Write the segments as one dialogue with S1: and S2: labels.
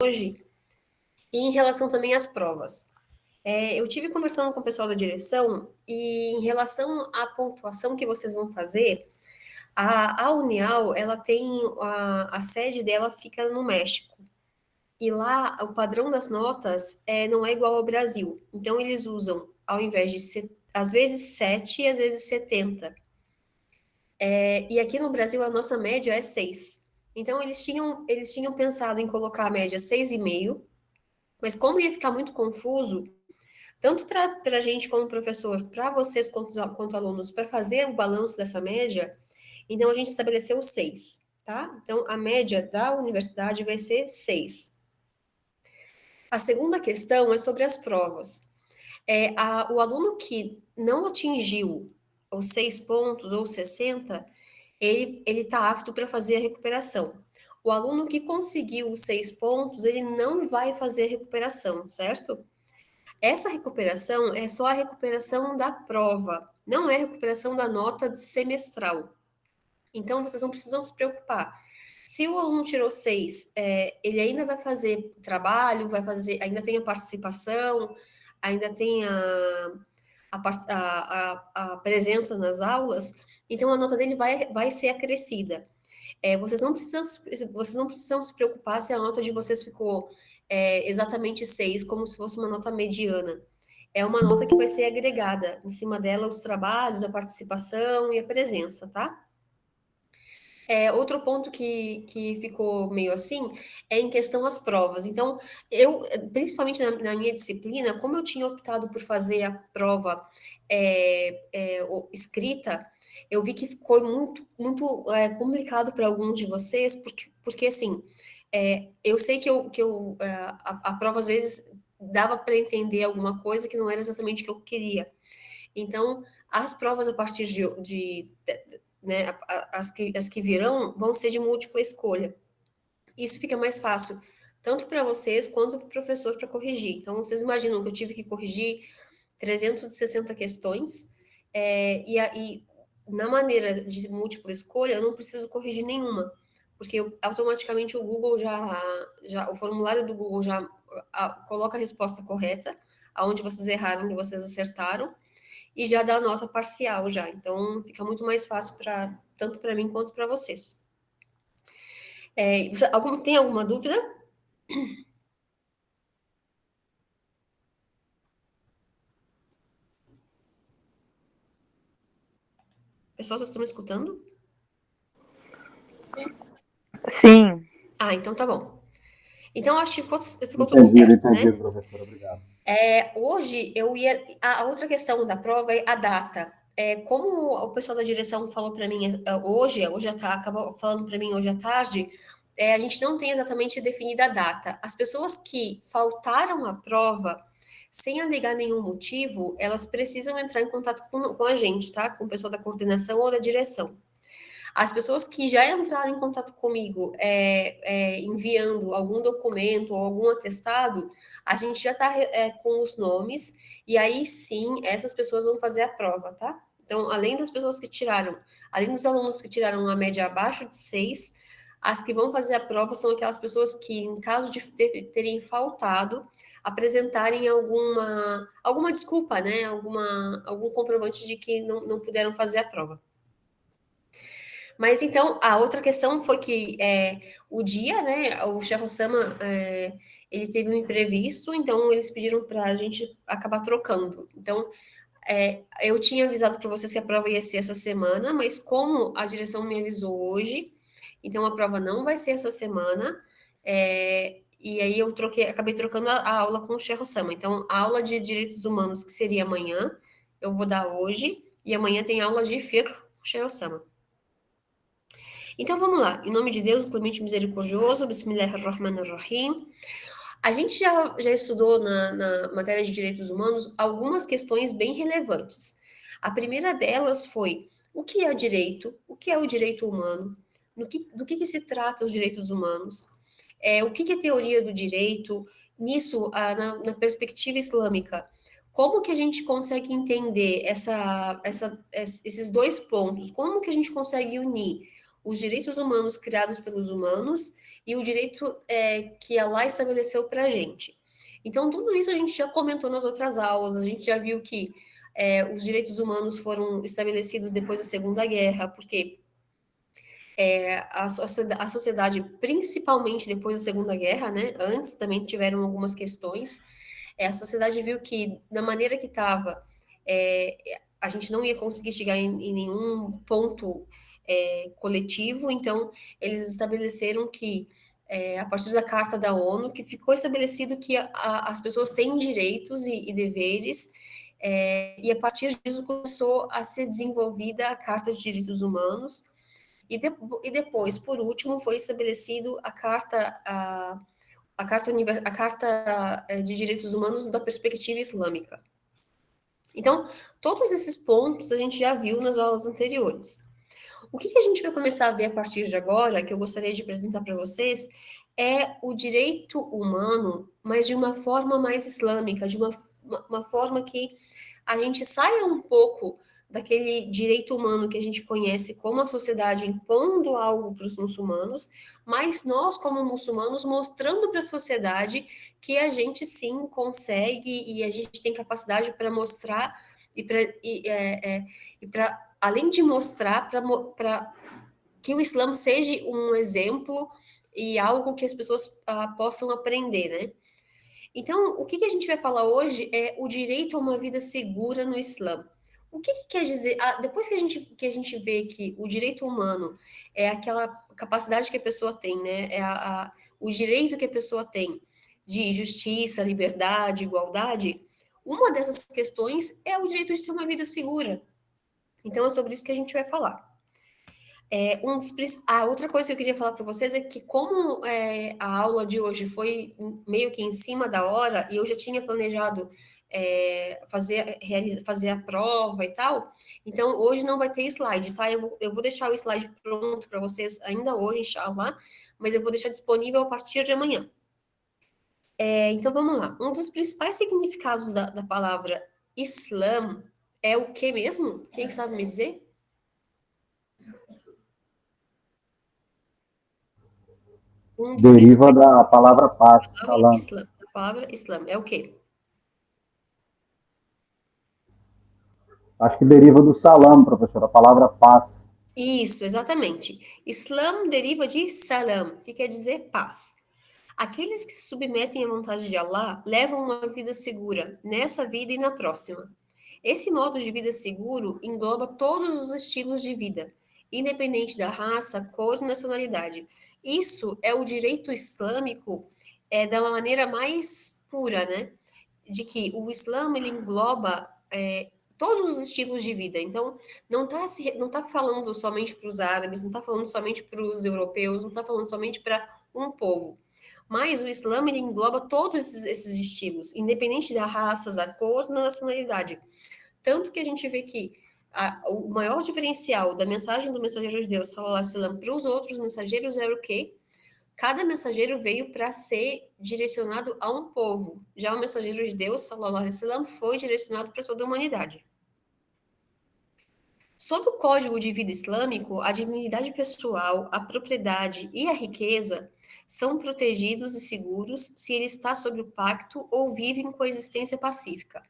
S1: hoje, e em relação também às provas. Eu tive conversando com o pessoal da direção, e em relação à pontuação que vocês vão fazer, a Unial, ela tem, a sede dela fica no México, e lá o padrão das notas não é igual ao Brasil. Então, eles usam, ao invés de, às vezes, 7 e às vezes 70. E aqui no Brasil, a nossa média é 6. Então, eles tinham pensado em colocar a média 6,5, mas como ia ficar muito confuso, tanto para a gente como professor, para vocês quanto alunos, para fazer o balanço dessa média, então a gente estabeleceu 6, tá? Então, a média da universidade vai ser 6. A segunda questão é sobre as provas. O aluno que não atingiu os 6 pontos ou 60, ele está apto para fazer a recuperação. O aluno que conseguiu os 6 pontos, ele não vai fazer a recuperação, certo? Essa recuperação é só a recuperação da prova, não é a recuperação da nota semestral. Então, vocês não precisam se preocupar. Se o aluno tirou 6, ele ainda vai fazer trabalho, ainda tem a participação, ainda tem a presença nas aulas, então a nota dele vai ser acrescida. Vocês não precisam se preocupar se a nota de vocês ficou exatamente 6, como se fosse uma nota mediana. É uma nota que vai ser agregada, em cima dela os trabalhos, a participação e a presença, tá? Outro ponto que ficou meio assim é em questão às provas. Então, principalmente na minha disciplina, como eu tinha optado por fazer a prova escrita, eu vi que ficou muito, muito complicado para alguns de vocês, porque assim, eu sei a prova às vezes dava para entender alguma coisa que não era exatamente o que eu queria. Então, as provas a partir né, as que virão vão ser de múltipla escolha. Isso fica mais fácil, tanto para vocês quanto para o professor para corrigir. Então, vocês imaginam que eu tive que corrigir 360 questões, e na maneira de múltipla escolha, eu não preciso corrigir nenhuma, porque automaticamente o Google o formulário do Google já coloca a resposta correta, aonde vocês erraram, onde vocês acertaram, e já dá nota parcial já. Então, fica muito mais fácil tanto para mim quanto para vocês. Tem alguma dúvida? Pessoal, vocês estão me escutando?
S2: Sim.
S1: Então tá bom. Então, acho que ficou tudo certo, né?
S3: Entendi, professor, obrigado.
S1: Hoje, a outra questão da prova é a data. Como o pessoal da direção falou para mim acabou falando para mim hoje à tarde, a gente não tem exatamente definida a data. As pessoas que faltaram à prova, sem alegar nenhum motivo, elas precisam entrar em contato com a gente, tá? Com o pessoal da coordenação ou da direção. As pessoas que já entraram em contato comigo enviando algum documento ou algum atestado, a gente já está com os nomes, e aí sim, essas pessoas vão fazer a prova, tá? Então, além dos alunos que tiraram a média abaixo de 6, as que vão fazer a prova são aquelas pessoas que, em caso de terem faltado, apresentarem alguma desculpa, né? Algum comprovante de que não puderam fazer a prova. Mas então, a outra questão foi que o dia, né, o Sheikh Osama, ele teve um imprevisto, então eles pediram para a gente acabar trocando. Então, eu tinha avisado para vocês que a prova ia ser essa semana, mas como a direção me avisou hoje, então a prova não vai ser essa semana, e aí acabei trocando a aula com o Sheikh Osama. Então, a aula de Direitos Humanos, que seria amanhã, eu vou dar hoje, e amanhã tem aula de Fiqh com o Sheikh Osama. Então vamos lá, em nome de Deus, clemente misericordioso, Bismillahirrahmanirrahim. A gente já estudou na matéria de direitos humanos algumas questões bem relevantes. A primeira delas foi o que é direito, o que é o direito humano, do que se trata os direitos humanos, o que é teoria do direito, nisso, na perspectiva islâmica. Como que a gente consegue entender esses dois pontos? Como que a gente consegue unir os direitos humanos criados pelos humanos e o direito que Allah estabeleceu para a gente. Então, tudo isso a gente já comentou nas outras aulas, a gente já viu que os direitos humanos foram estabelecidos depois da Segunda Guerra, porque a sociedade, principalmente depois da Segunda Guerra, né? Antes também tiveram algumas questões. A sociedade viu que, da maneira que estava, a gente não ia conseguir chegar em nenhum ponto coletivo, então eles estabeleceram que, a partir da Carta da ONU, que ficou estabelecido que as pessoas têm direitos e deveres, e a partir disso começou a ser desenvolvida a Carta de Direitos Humanos, e depois, por último, foi estabelecido a Carta de Direitos Humanos da perspectiva islâmica. Então, todos esses pontos a gente já viu nas aulas anteriores. O que a gente vai começar a ver a partir de agora, que eu gostaria de apresentar para vocês, é o direito humano, mas de uma forma mais islâmica, de uma forma que a gente saia um pouco daquele direito humano que a gente conhece como a sociedade impondo algo para os muçulmanos, mas nós, como muçulmanos, mostrando para a sociedade que a gente sim consegue e a gente tem capacidade para mostrar e para, além de mostrar, para que o Islã seja um exemplo e algo que as pessoas possam aprender, né? Então, o que a gente vai falar hoje é o direito a uma vida segura no Islã. O que quer dizer? Depois que a gente vê que o direito humano é aquela capacidade que a pessoa tem, né? O direito que a pessoa tem de justiça, liberdade, igualdade, uma dessas questões é o direito de ter uma vida segura. Então, é sobre isso que a gente vai falar. A outra coisa que eu queria falar para vocês é que, como a aula de hoje foi meio que em cima da hora, e eu já tinha planejado fazer a prova e tal, então hoje não vai ter slide, tá? Eu vou deixar o slide pronto para vocês ainda hoje, inshallah, mas eu vou deixar disponível a partir de amanhã. Então vamos lá. Um dos principais significados da palavra Islã é o que mesmo? Quem sabe me dizer? Um dos
S2: Deriva
S1: principais
S2: da palavra paz, salam.
S1: A palavra Islã é o quê?
S2: Acho que deriva do salam, professor, a palavra paz.
S1: Isso, exatamente. Islã deriva de salam, que quer dizer paz. Aqueles que se submetem à vontade de Allah levam uma vida segura, nessa vida e na próxima. Esse modo de vida seguro engloba todos os estilos de vida, independente da raça, cor e nacionalidade. Isso é o direito islâmico da maneira mais pura, né? De que o Islã ele engloba todos os estilos de vida. Então, não tá falando somente para os árabes, não está falando somente para os europeus, não está falando somente para um povo. Mas o Islã ele engloba todos esses estilos, independente da raça, da cor, da nacionalidade. Tanto que a gente vê que o maior diferencial da mensagem do mensageiro de Deus, sallallahu alaihi wasallam, para os outros mensageiros era o quê? Cada mensageiro veio para ser direcionado a um povo. Já o mensageiro de Deus, sallallahu alaihi wasallam, foi direcionado para toda a humanidade. Sob o Código de Vida Islâmico, a dignidade pessoal, a propriedade e a riqueza são protegidos e seguros se ele está sob o pacto ou vive em coexistência pacífica.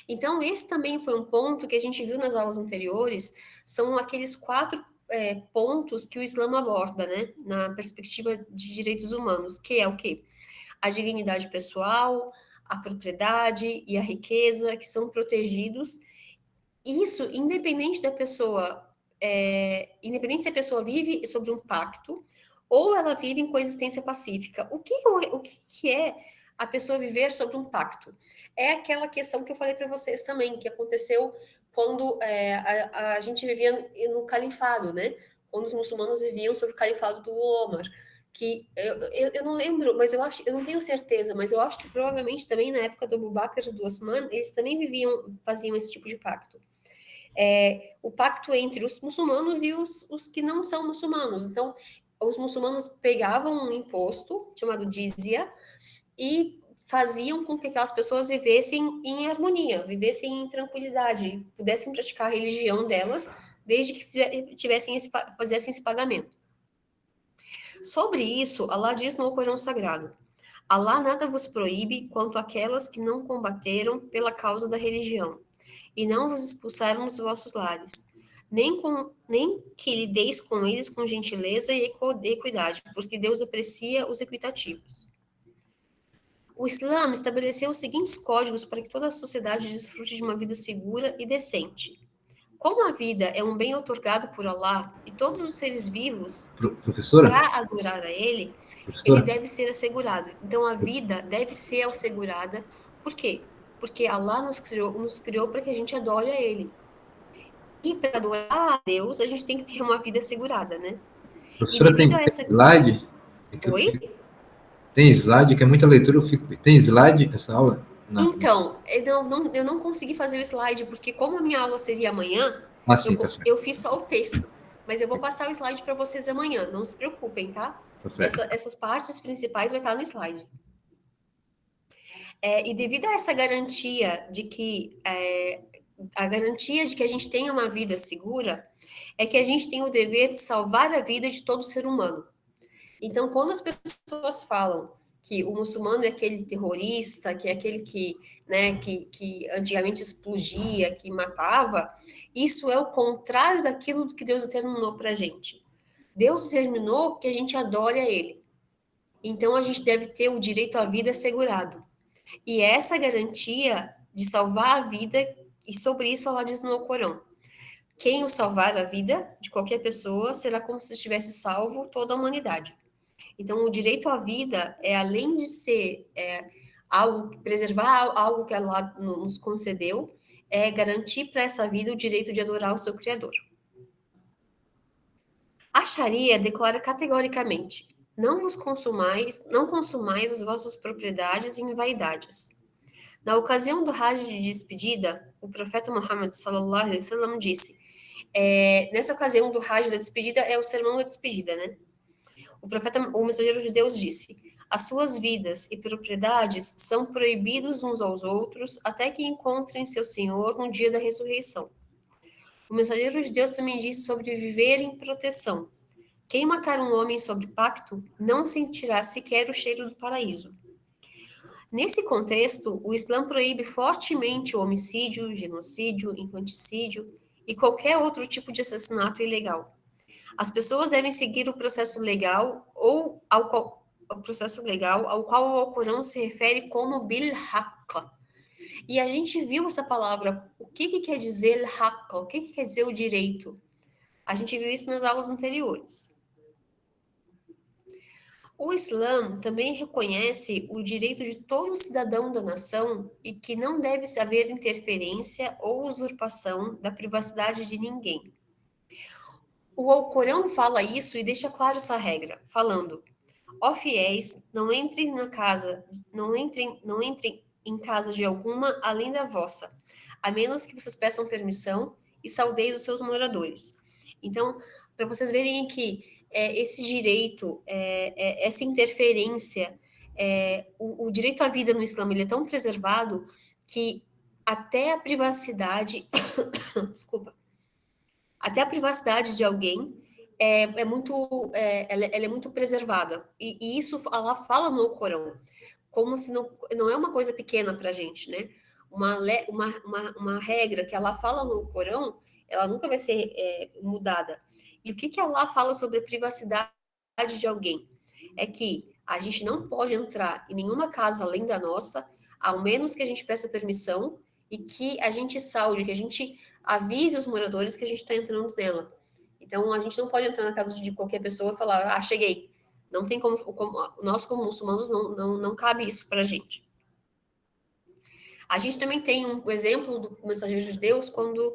S1: Então, esse também foi um ponto que a gente viu nas aulas anteriores, são aqueles 4 pontos que o Islã aborda, né, na perspectiva de direitos humanos, que é o quê? A dignidade pessoal, a propriedade e a riqueza, que são protegidos. Isso, independente da pessoa, independente se a pessoa vive sobre um pacto ou ela vive em coexistência pacífica. O que é a pessoa viver sobre um pacto? É aquela questão que eu falei para vocês também, que aconteceu quando a gente vivia no califado, né? Quando os muçulmanos viviam sob o califado do Omar. Que eu não lembro, mas eu não tenho certeza, mas eu acho que provavelmente também na época do Abu Bakr e do Osman, eles também faziam esse tipo de pacto. O pacto entre os muçulmanos e os que não são muçulmanos. Então, os muçulmanos pegavam um imposto chamado jizya e faziam com que aquelas pessoas vivessem em harmonia, vivessem em tranquilidade, pudessem praticar a religião delas desde que fizessem esse pagamento. Sobre isso, Allah diz no Corão Sagrado: Allah nada vos proíbe quanto aquelas que não combateram pela causa da religião, e não vos expulsaram dos vossos lares, nem que lideis com eles com gentileza e equidade, porque Deus aprecia os equitativos. O Islã estabeleceu os seguintes códigos para que toda a sociedade desfrute de uma vida segura e decente. Como a vida é um bem otorgado por Allah e todos os seres vivos,
S3: Professora?
S1: para adorar a Ele, ele deve ser assegurado. Então, a vida deve ser assegurada. Por quê? Porque Allah nos criou para que a gente adore a Ele. E para adorar a Deus, a gente tem que ter uma vida assegurada, né?
S3: Professora, tem slide?
S1: Oi?
S3: Tem slide, que é muita leitura. Tem slide essa aula?
S1: Não. Então, eu não consegui fazer o slide, porque como a minha aula seria amanhã,
S3: sim,
S1: eu fiz só o texto. Mas eu vou passar o slide para vocês amanhã, não se preocupem, tá? Essas partes principais vai estar no slide. E devido a essa garantia de que a gente tenha uma vida segura, é que a gente tem o dever de salvar a vida de todo ser humano. Então, quando as pessoas falam que o muçulmano é aquele terrorista, que é aquele que antigamente explodia, que matava, isso é o contrário daquilo que Deus determinou para a gente. Deus determinou que a gente adore a Ele. Então, a gente deve ter o direito à vida assegurado. E essa garantia de salvar a vida, e sobre isso Allah diz no Corão: quem o salvar a vida de qualquer pessoa será como se estivesse salvo toda a humanidade. Então, o direito à vida é, além de ser preservar algo que Allah nos concedeu, é garantir para essa vida o direito de adorar o seu Criador. A Sharia declara categoricamente: não consumais as vossas propriedades em vaidades. Na ocasião do Hajj de despedida, o profeta Muhammad sallallahu alaihi wasallam disse, nessa ocasião do Hajj da despedida, é o sermão da despedida, né? O mensageiro de Deus disse: as suas vidas e propriedades são proibidos uns aos outros até que encontrem seu Senhor no dia da ressurreição. O mensageiro de Deus também disse sobre viver em proteção. Quem matar um homem sob pacto não sentirá sequer o cheiro do paraíso. Nesse contexto, o Islã proíbe fortemente o homicídio, genocídio, infanticídio e qualquer outro tipo de assassinato ilegal. As pessoas devem seguir o processo legal ao qual o Alcorão se refere como bil haqq. E a gente viu essa palavra. O que quer dizer haqq? O que quer dizer o direito? A gente viu isso nas aulas anteriores. O Islã também reconhece o direito de todo cidadão da nação e que não deve haver interferência ou usurpação da privacidade de ninguém. O Alcorão fala isso e deixa claro essa regra, falando: ó fiéis, não entrem em casa de alguma além da vossa, a menos que vocês peçam permissão e saudeis os seus moradores. Então, para vocês verem que esse direito, essa interferência, o direito à vida no Islã, ele é tão preservado que até a privacidade, desculpa, até a privacidade de alguém ela é muito preservada. E isso ela fala no Corão, como se não é uma coisa pequena para a gente, né? Uma regra que ela fala no Corão, ela nunca vai ser mudada. E o que Allah fala sobre a privacidade de alguém? É que a gente não pode entrar em nenhuma casa além da nossa, ao menos que a gente peça permissão e que a gente saude, que a gente avise os moradores que a gente está entrando nela. Então, a gente não pode entrar na casa de qualquer pessoa e falar: cheguei. Não tem como nós, como muçulmanos, não cabe isso para a gente. A gente também tem um exemplo do mensageiro de Deus quando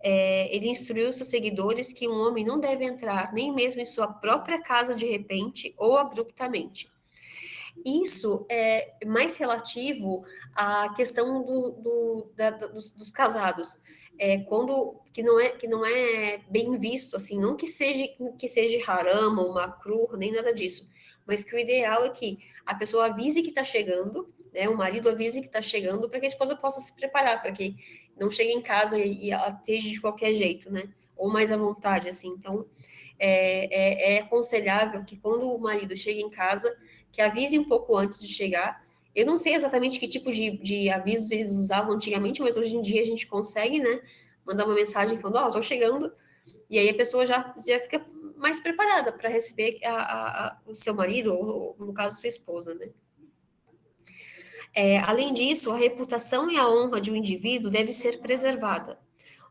S1: ele instruiu seus seguidores que um homem não deve entrar nem mesmo em sua própria casa de repente ou abruptamente. Isso é mais relativo à questão dos casados, que não é bem visto, assim, não que seja haram ou makruh, nem nada disso, mas que o ideal é que a pessoa avise que está chegando, né, o marido avise que está chegando, para que a esposa possa se preparar, para que não chegue em casa e ela esteja de qualquer jeito, né? ou mais à vontade, assim. Então, é aconselhável que quando o marido chega em casa, que avise um pouco antes de chegar. Eu não sei exatamente que tipo de avisos eles usavam antigamente, mas hoje em dia a gente consegue, né, mandar uma mensagem falando, ó, tô chegando, e aí a pessoa já fica mais preparada para receber o seu marido, ou no caso, sua esposa, né. Além disso, a reputação e a honra de um indivíduo deve ser preservada.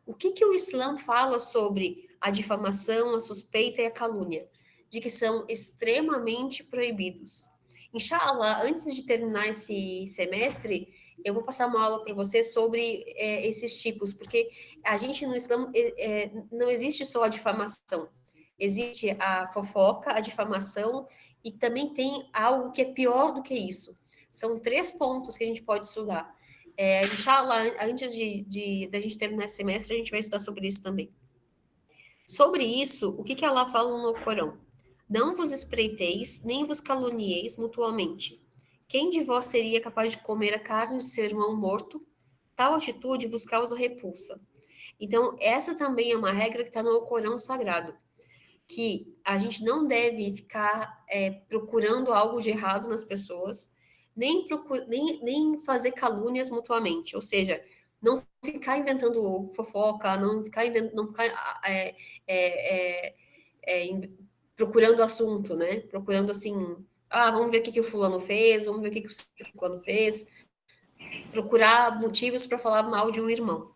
S1: O que o Islã fala sobre a difamação, a suspeita e a calúnia? De que são extremamente proibidos. Inshallah, antes de terminar esse semestre, eu vou passar uma aula para você sobre esses tipos, porque a gente no Islã não existe só a difamação. Existe a fofoca, a difamação, e também tem algo que é pior do que isso. São 3 pontos que a gente pode estudar. Inshallah, antes da gente terminar esse semestre, a gente vai estudar sobre isso também. Sobre isso, o que Allah fala no Corão? Não vos espreiteis, nem vos calunieis mutuamente. Quem de vós seria capaz de comer a carne de seu irmão morto? Tal atitude vos causa repulsa. Então, essa também é uma regra que está no Corão Sagrado, que a gente não deve ficar procurando algo de errado nas pessoas, nem fazer calúnias mutuamente, ou seja, não ficar inventando fofoca, não ficar procurando assunto, né? Procurando assim, vamos ver o que o fulano fez, vamos ver o que o fulano fez, procurar motivos para falar mal de um irmão.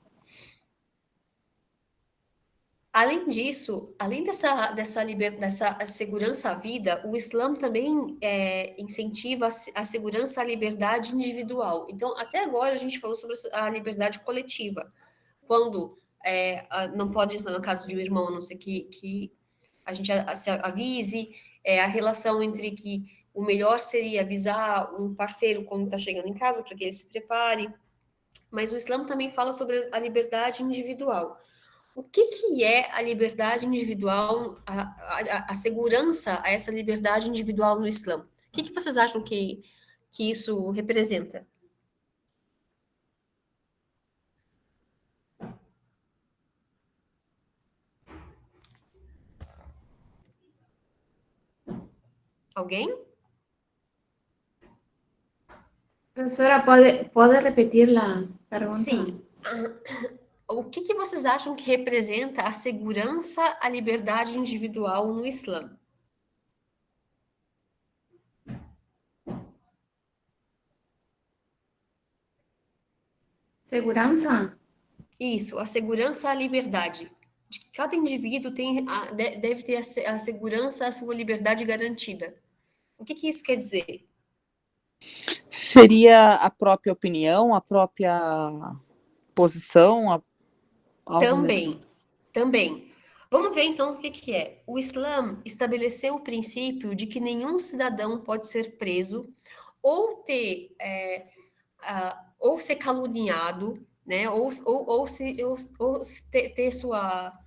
S1: Além disso, além dessa segurança à vida, o Islã também incentiva a segurança à liberdade individual. Então, até agora a gente falou sobre a liberdade coletiva, quando não pode entrar no caso de um irmão, a não ser que a gente se avise, a relação entre que o melhor seria avisar um parceiro quando está chegando em casa, para que ele se prepare. Mas o Islã também fala sobre a liberdade individual. O que é a liberdade individual, a segurança a essa liberdade individual no Islã? O que vocês acham que isso representa? Alguém?
S4: Professora, pode repetir a pergunta?
S1: Sim. O que vocês acham que representa a segurança, a liberdade individual no Islã?
S4: Segurança?
S1: Isso, a segurança, a liberdade. De que cada indivíduo deve ter a segurança, a sua liberdade garantida. O que isso quer dizer?
S5: Seria a própria opinião, a própria posição?
S1: Também. Vamos ver então o que é. O Islã estabeleceu o princípio de que nenhum cidadão pode ser preso ou ou ser caluniado, né? Ou ter sua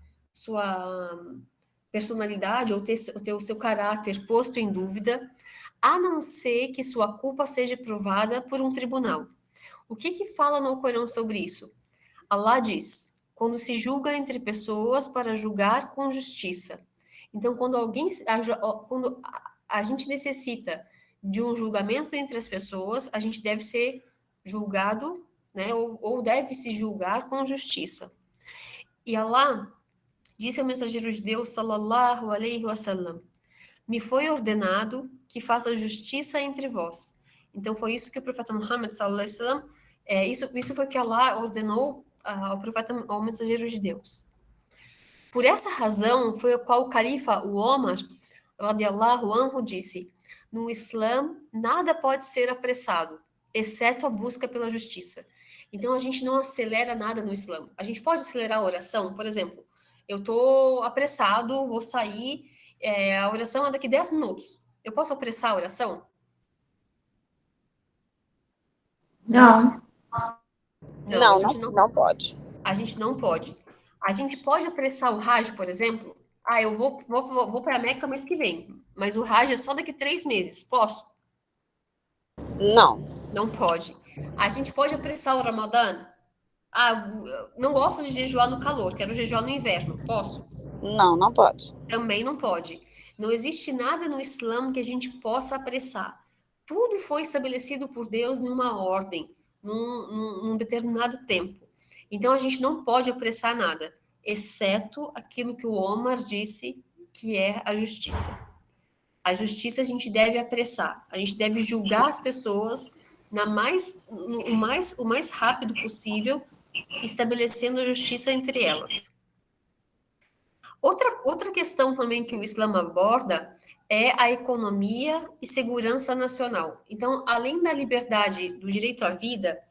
S1: personalidade ou ter o seu caráter posto em dúvida, a não ser que sua culpa seja provada por um tribunal. O que fala no Corão sobre isso? Allah diz: quando se julga entre pessoas para julgar com justiça. Então, quando a gente necessita de um julgamento entre as pessoas, a gente deve ser julgado, né, ou deve se julgar com justiça. E Allah disse ao mensageiro de Deus, sallallahu alaihi wasallam, me foi ordenado que faça justiça entre vós. Então, foi isso que o profeta Muhammad, sallallahu alaihi wasallam, isso foi que Allah ordenou ao profeta, ao mensageiro de Deus. Por essa razão, foi o qual o califa, o Omar, radiallahu anhu, disse: no Islã, nada pode ser apressado, exceto a busca pela justiça. Então, a gente não acelera nada no Islã. A gente pode acelerar a oração, por exemplo, eu estou apressado, vou sair, a oração é daqui 10 minutos. Eu posso apressar a oração?
S4: Não.
S6: Não pode.
S1: A gente não pode. A gente pode apressar o Hajj, por exemplo? Eu vou para a Meca mês que vem, mas o Hajj é só daqui 3 meses. Posso?
S6: Não.
S1: Não pode. A gente pode apressar o Ramadã? Não gosto de jejuar no calor, quero jejuar no inverno. Posso?
S5: Não, não pode.
S1: Também não pode. Não existe nada no Islã que a gente possa apressar. Tudo foi estabelecido por Deus numa ordem, num determinado tempo. Então a gente não pode apressar nada, exceto aquilo que o Omar disse, que é a justiça. A justiça a gente deve apressar, a gente deve julgar as pessoas o mais rápido possível, estabelecendo a justiça entre elas. Outra questão também que o Islã aborda é a economia e segurança nacional. Então, além da liberdade do direito à vida,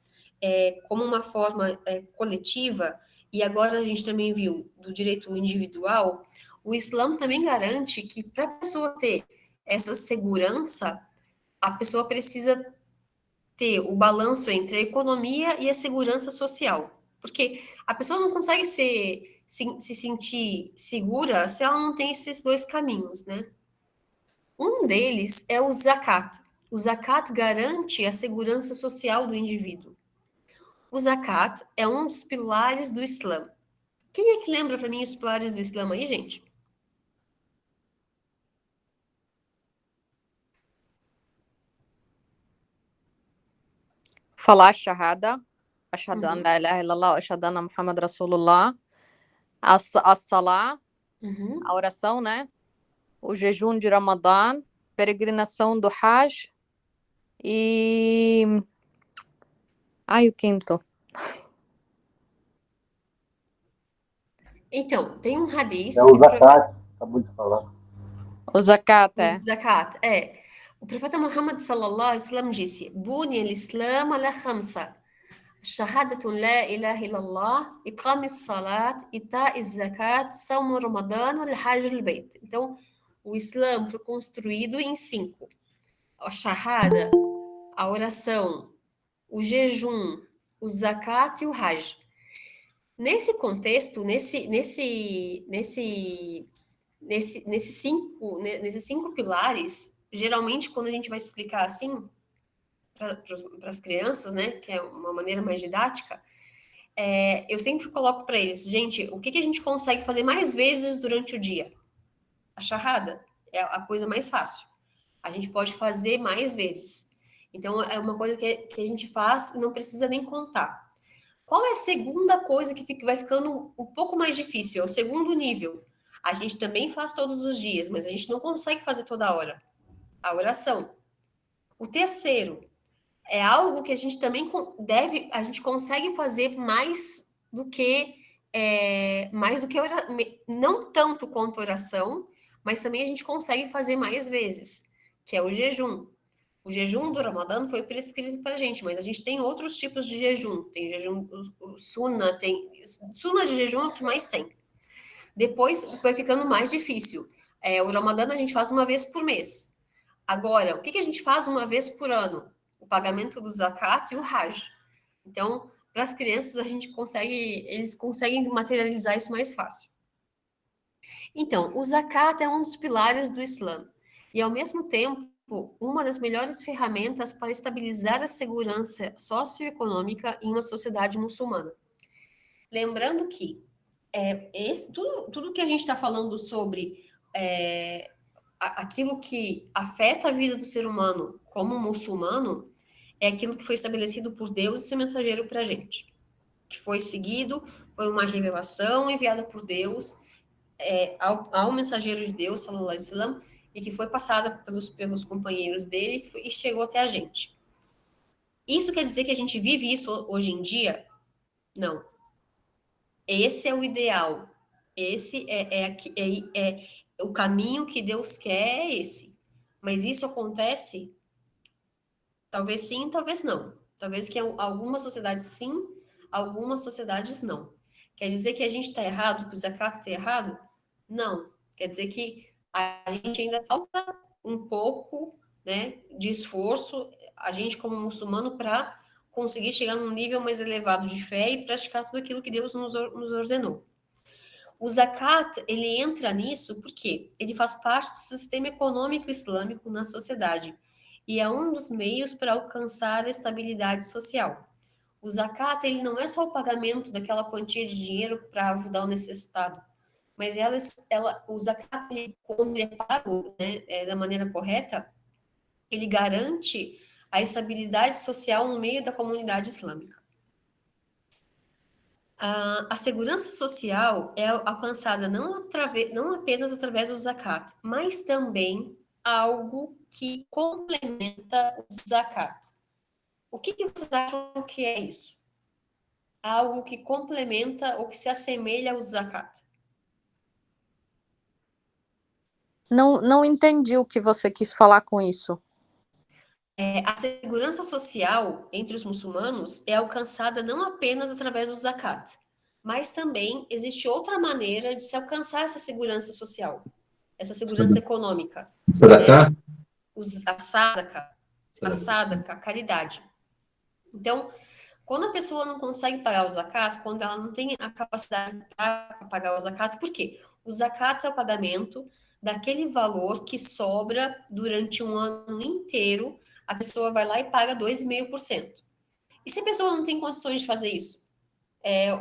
S1: como uma forma coletiva, e agora a gente também viu do direito individual, o Islã também garante que para a pessoa ter essa segurança, a pessoa precisa ter o balanço entre a economia e a segurança social. Porque a pessoa não consegue se sentir segura se ela não tem esses dois caminhos, né? Um deles é o zakat. O zakat garante a segurança social do indivíduo. O zakat é um dos pilares do Islã. Quem é que lembra para mim os pilares do Islã aí, gente?
S5: Falar shahada, ashhadu an la ilaha illallah, ashhadu anna Muhammad Rasulullah, as-salah, a oração, né? O jejum de Ramadã, peregrinação do Hajj e... o quinto.
S1: Então, tem um hadith...
S2: É o zakat, acabou de falar.
S5: O zakat,
S1: O zakat, O profeta Muhammad sallallahu alaihi wasallam disse: Buni al-Islam ala khamsa. شهادة لا إله إلا الله إقام الصلاة إيتاء الزكاة صوم رمضان والحج البيت. Então, o Islã foi construído em 5. A shahada, a oração, o jejum, o zakat e o hajj. Nesse contexto, nesses 5 pilares, geralmente quando a gente vai explicar assim para as crianças, né, que é uma maneira mais didática, eu sempre coloco para eles, gente, o que a gente consegue fazer mais vezes durante o dia? A shahada é a coisa mais fácil. A gente pode fazer mais vezes. Então, é uma coisa que a gente faz e não precisa nem contar. Qual é a segunda coisa que vai ficando um pouco mais difícil? É o segundo nível. A gente também faz todos os dias, mas a gente não consegue fazer toda hora. A oração. O terceiro é algo que a gente também a gente consegue fazer mais do que não tanto quanto oração, mas também a gente consegue fazer mais vezes, que é o jejum. O jejum do Ramadã foi prescrito para a gente, mas a gente tem outros tipos de jejum. Tem jejum, o sunna, sunna de jejum é o que mais tem. Depois vai ficando mais difícil. O Ramadã a gente faz uma vez por mês. Agora, o que a gente faz uma vez por ano? O pagamento do zakat e o hajj. Então, para as crianças, eles conseguem materializar isso mais fácil. Então, o zakat é um dos pilares do Islã e, ao mesmo tempo, uma das melhores ferramentas para estabilizar a segurança socioeconômica em uma sociedade muçulmana. Lembrando que tudo que a gente está falando sobre aquilo que afeta a vida do ser humano como muçulmano é aquilo que foi estabelecido por Deus e seu mensageiro para a gente. Que foi seguido, foi uma revelação enviada por Deus ao mensageiro de Deus, sallallahu alaihi wasallam, e que foi passada pelos companheiros dele e chegou até a gente. Isso quer dizer que a gente vive isso hoje em dia? Não. Esse é o ideal. Esse o caminho que Deus quer é esse. Mas isso acontece? Talvez sim, talvez não. Talvez que algumas sociedades sim, algumas sociedades não. Quer dizer que a gente está errado, que o zakat está errado? Não. Quer dizer que a gente ainda falta um pouco, né, de esforço, a gente como muçulmano, para conseguir chegar num nível mais elevado de fé e praticar tudo aquilo que Deus nos ordenou. O zakat, ele entra nisso porque ele faz parte do sistema econômico islâmico na sociedade e é um dos meios para alcançar a estabilidade social. O zakat, ele não é só o pagamento daquela quantia de dinheiro para ajudar o necessitado, mas o zakat, quando ele é pago, né, da maneira correta, ele garante a estabilidade social no meio da comunidade islâmica. A segurança social é alcançada não apenas através do zakat, mas também algo que complementa o zakat. O que vocês acham que é isso? Algo que complementa ou que se assemelha ao zakat?
S5: Não entendi o que você quis falar com isso.
S1: A segurança social entre os muçulmanos é alcançada não apenas através do zakat, mas também existe outra maneira de se alcançar essa segurança social, essa segurança econômica.
S3: Sadaqah?
S1: A sadaqa, a caridade. Então, quando a pessoa não consegue pagar o zakat, quando ela não tem a capacidade para pagar o zakat, por quê? O zakat é o pagamento daquele valor que sobra durante um ano inteiro, a pessoa vai lá e paga 2,5%. E se a pessoa não tem condições de fazer isso?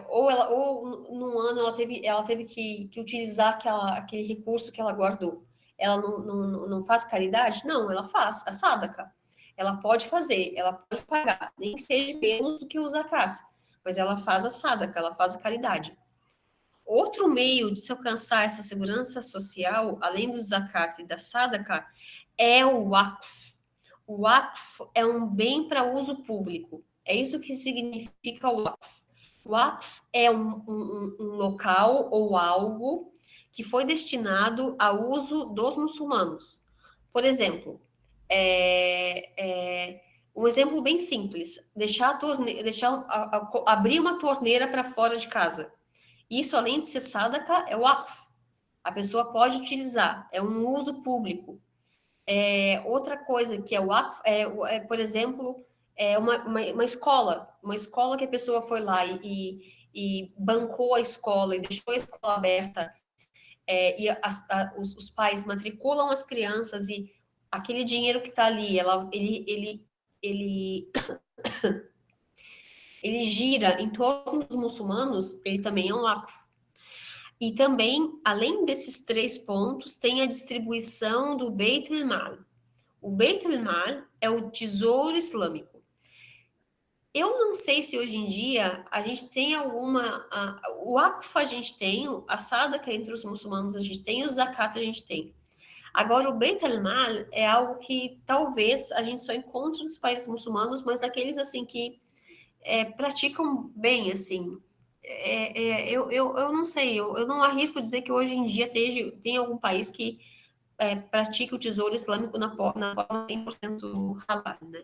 S1: Ou num ano ela teve que utilizar aquele recurso que ela guardou. Ela não faz caridade? Não, ela faz a sadaqa. Ela pode fazer, ela pode pagar, nem que seja menos do que o zakat, mas ela faz a sadaqa, ela faz a caridade. Outro meio de se alcançar essa segurança social, além do zakat e da sadaqa, é o waqf. O waqf é um bem para uso público. É isso que significa o waqf. O waqf é um local ou algo que foi destinado ao uso dos muçulmanos. Por exemplo, um exemplo bem simples, abrir uma torneira para fora de casa. Isso, além de ser sadaqa, é waqf. A pessoa pode utilizar, é um uso público. Outra coisa que é waqf por exemplo, uma escola que a pessoa foi lá e bancou a escola e deixou a escola aberta, os pais matriculam as crianças e aquele dinheiro que está ali, ele gira em torno dos muçulmanos, ele também é um waqf. E também, além desses 3 pontos, tem a distribuição do Beit al-Mal. O Beit al-Mal é o tesouro islâmico. Eu não sei se hoje em dia a gente tem o Waqf a gente tem, a Sadaqa entre os muçulmanos a gente tem, o Zakat a gente tem. Agora, o Beit al-Mal é algo que talvez a gente só encontre nos países muçulmanos, mas daqueles assim que praticam bem, assim. Eu não sei, eu não arrisco dizer que hoje em dia tem algum país que pratica o tesouro islâmico na forma 100% halal, né?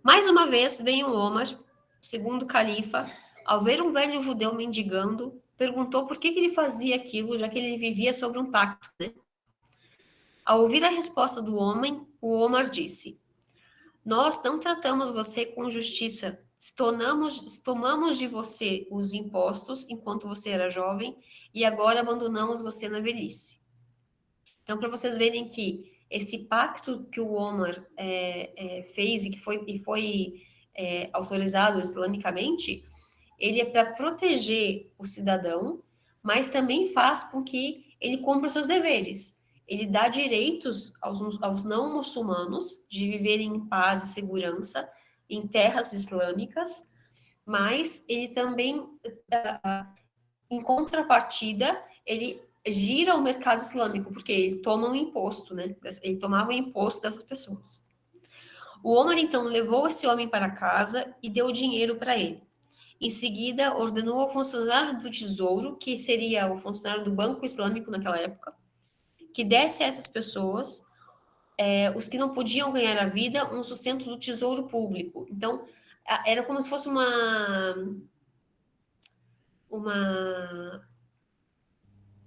S1: Mais uma vez, vem o Omar, segundo califa, ao ver um velho judeu mendigando, perguntou por que ele fazia aquilo, já que ele vivia sobre um pacto, né? Ao ouvir a resposta do homem, o Omar disse: nós não tratamos você com justiça, tomamos de você os impostos enquanto você era jovem e agora abandonamos você na velhice. Então, para vocês verem que esse pacto que o Omar fez e que foi autorizado islamicamente, ele é para proteger o cidadão, mas também faz com que ele cumpra os seus deveres. Ele dá direitos aos não muçulmanos de viverem em paz e segurança em terras islâmicas, mas ele também, em contrapartida, ele gira o mercado islâmico, porque ele toma um imposto, né? Ele tomava o imposto dessas pessoas. O Omar, então, levou esse homem para casa e deu dinheiro para ele. Em seguida, ordenou ao funcionário do tesouro, que seria o funcionário do Banco Islâmico naquela época, que desse a essas pessoas, os que não podiam ganhar a vida, um sustento do tesouro público. Então, era como se fosse uma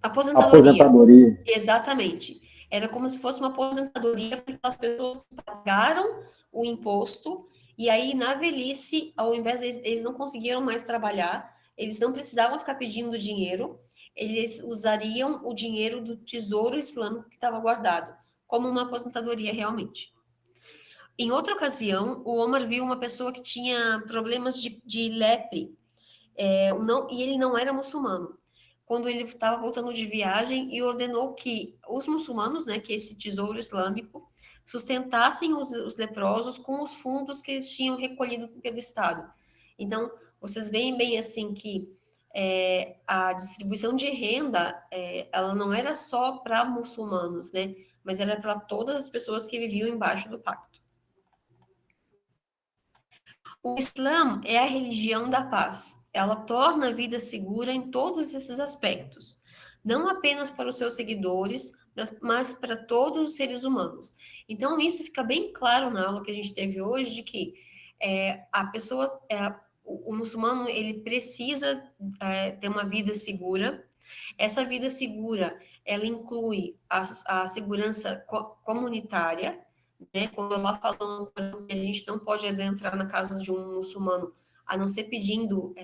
S1: aposentadoria. Exatamente. Era como se fosse uma aposentadoria para aquelas pessoas que pagaram o imposto e aí, na velhice, ao invés de eles não conseguiram mais trabalhar, eles não precisavam ficar pedindo dinheiro, eles usariam o dinheiro do tesouro islâmico que estava guardado, como uma aposentadoria realmente. Em outra ocasião, o Omar viu uma pessoa que tinha problemas de lepre, e ele não era muçulmano. Quando ele estava voltando de viagem e ordenou que os muçulmanos, né, que esse tesouro islâmico, sustentassem os leprosos com os fundos que eles tinham recolhido pelo Estado. Então, vocês veem bem assim que a distribuição de renda, ela não era só para muçulmanos, né, mas era para todas as pessoas que viviam embaixo do pacto. O Islã é a religião da paz. Ela torna a vida segura em todos esses aspectos, não apenas para os seus seguidores, mas para todos os seres humanos. Então, isso fica bem claro na aula que a gente teve hoje, de que a pessoa, o muçulmano, ele precisa ter uma vida segura. Essa vida segura, ela inclui a segurança comunitária, né? Quando Allah falando que a gente não pode adentrar na casa de um muçulmano, a não ser pedindo,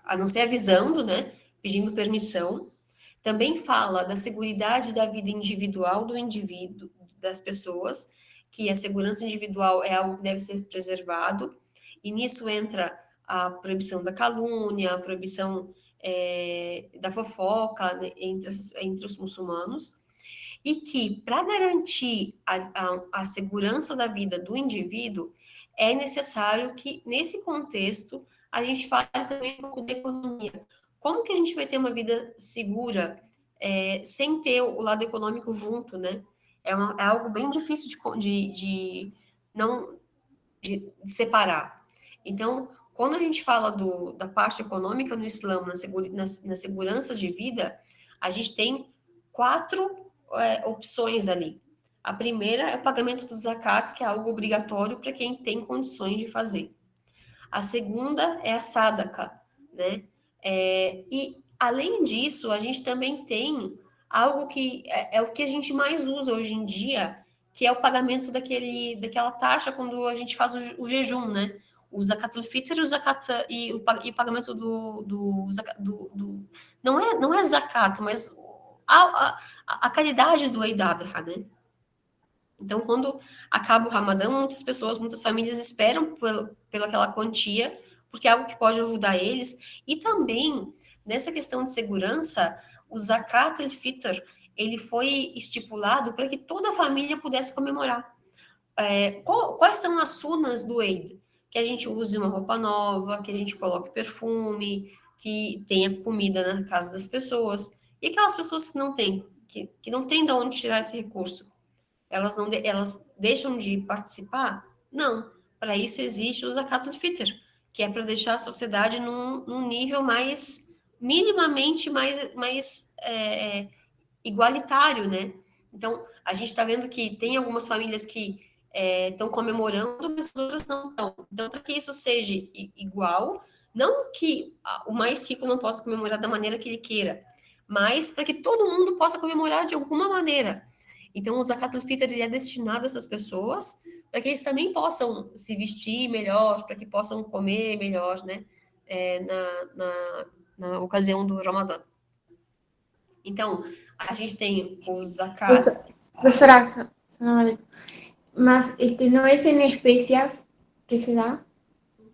S1: a não ser avisando, né? Pedindo permissão. Também fala da seguridade da vida individual do indivíduo, das pessoas, que a segurança individual é algo que deve ser preservado, e nisso entra a proibição da calúnia, a proibição da fofoca, né, entre os muçulmanos, e que, para garantir a segurança da vida do indivíduo, é necessário que, nesse contexto, a gente fale também um pouco de economia. Como que a gente vai ter uma vida segura sem ter o lado econômico junto, né? É algo bem difícil de separar. Então, quando a gente fala da parte econômica no Islã, na segurança de vida, a gente tem 4 opções ali. A primeira é o pagamento do zakat, que é algo obrigatório para quem tem condições de fazer. A segunda é a sadaqa, né? E, além disso, a gente também tem algo que é o que a gente mais usa hoje em dia, que é o pagamento daquela taxa quando a gente faz o jejum, né? O zakatul fitr e o pagamento não é zakat, mas a caridade do Eid al-Adha, né? Então, quando acaba o Ramadã, muitas famílias esperam pela aquela quantia, porque é algo que pode ajudar eles. E também, nessa questão de segurança, o Zakat al-Fitr, ele foi estipulado para que toda a família pudesse comemorar. Quais são as sunas do Eid? Que a gente use uma roupa nova, que a gente coloque perfume, que tenha comida na casa das pessoas. E aquelas pessoas que não têm, que não têm de onde tirar esse recurso, elas deixam de participar? Não. Para isso existe o Zakat al-Fitr, que é para deixar a sociedade num nível minimamente mais igualitário, né? Então, a gente está vendo que tem algumas famílias que estão comemorando, mas as outras não estão. Então, para que isso seja igual, não que o mais rico não possa comemorar da maneira que ele queira, mas para que todo mundo possa comemorar de alguma maneira. Então, o Zakat al-Fitr ele é destinado a essas pessoas, para que eles também possam se vestir melhor, para que possam comer melhor, né? Na ocasião do Ramadã. Então, a gente tem o Zakat.
S4: Professora, mas não é em espécies que se dá?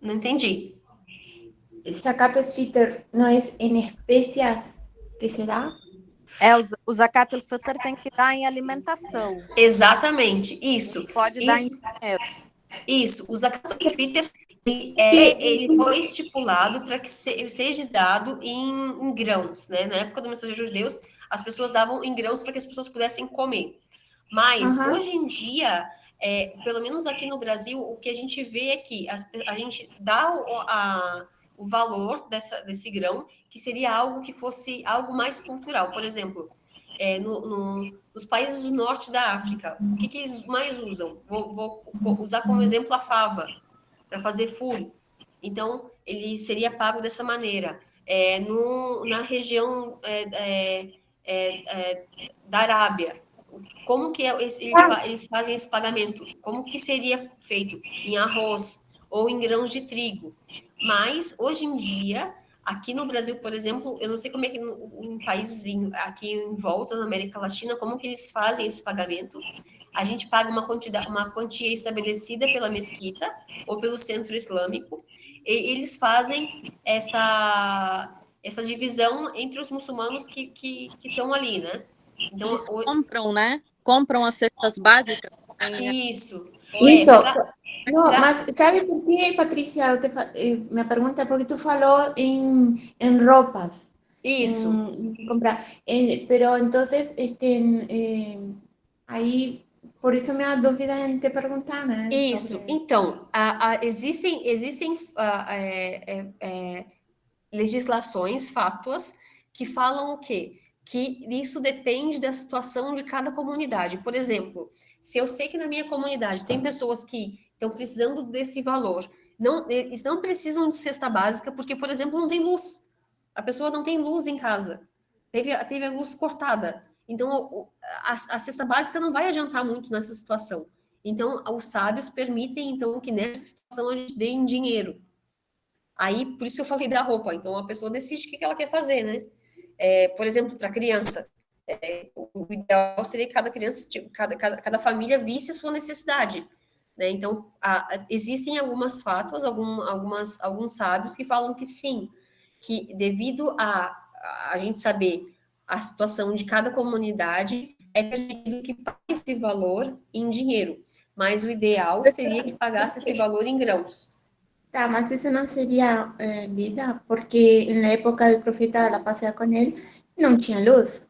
S1: Não entendi.
S4: Zakat al-Fitr não é em espécies que se dá?
S5: O Zakat al-Fitr tem que dar em alimentação.
S1: Exatamente, isso.
S5: Pode dar em dinheiro.
S1: Isso, o Zakat al-Fitr ele foi estipulado para que seja dado em grãos, né? Na época do mensageiro de Deus, as pessoas davam em grãos para que as pessoas pudessem comer. Mas, hoje em dia, pelo menos aqui no Brasil, o que a gente vê é que a gente dá o valor desse grão, que seria algo que fosse algo mais cultural. Por exemplo, nos países do norte da África, o que eles mais usam? Vou usar como exemplo a fava, para fazer furo. Então, ele seria pago dessa maneira. Na região da Arábia, como que eles fazem esse pagamento? Como que seria feito? Em arroz ou em grãos de trigo. Mas, hoje em dia, aqui no Brasil, por exemplo, eu não sei como é que em países aqui em volta, na América Latina, como que eles fazem esse pagamento. a gente paga uma quantia estabelecida pela mesquita ou pelo centro islâmico, e eles fazem essa divisão entre os muçulmanos que estão ali, né? Então,
S5: Eles compram, né? Compram as cestas básicas.
S1: isso.
S4: Isso.
S1: Pra-
S4: No, mas sabe por quê, Patrícia? Me pergunta porque tu falou em roupas,
S1: isso.
S4: em comprar. Pero entonces, aí, por isso minha dúvida em te perguntar, né?
S1: Isso.
S4: Sobre...
S1: Então, existem legislações, fátuas, que falam o quê? Que isso depende da situação de cada comunidade. Por exemplo, se eu sei que na minha comunidade tem pessoas que estão precisando desse valor, eles não precisam de cesta básica, porque, por exemplo, não tem luz. A pessoa não tem luz em casa. Teve a luz cortada. Então, a cesta básica não vai adiantar muito nessa situação. Então, os sábios permitem, então, que nessa situação a gente dê em dinheiro. Aí, por isso que eu falei da roupa. Então, a pessoa decide o que ela quer fazer, né? Por exemplo, para criança, o ideal seria que cada criança, tipo, cada família visse a sua necessidade, né? Então, existem algumas fátuas, alguns sábios que falam que sim, que devido a gente saber a situação de cada comunidade, é permitido que pague esse valor em dinheiro, mas o ideal seria que pagasse esse valor em grãos.
S4: Tá, mas isso não seria vida, porque na época do profeta, ela passeia com ele, não tinha luz.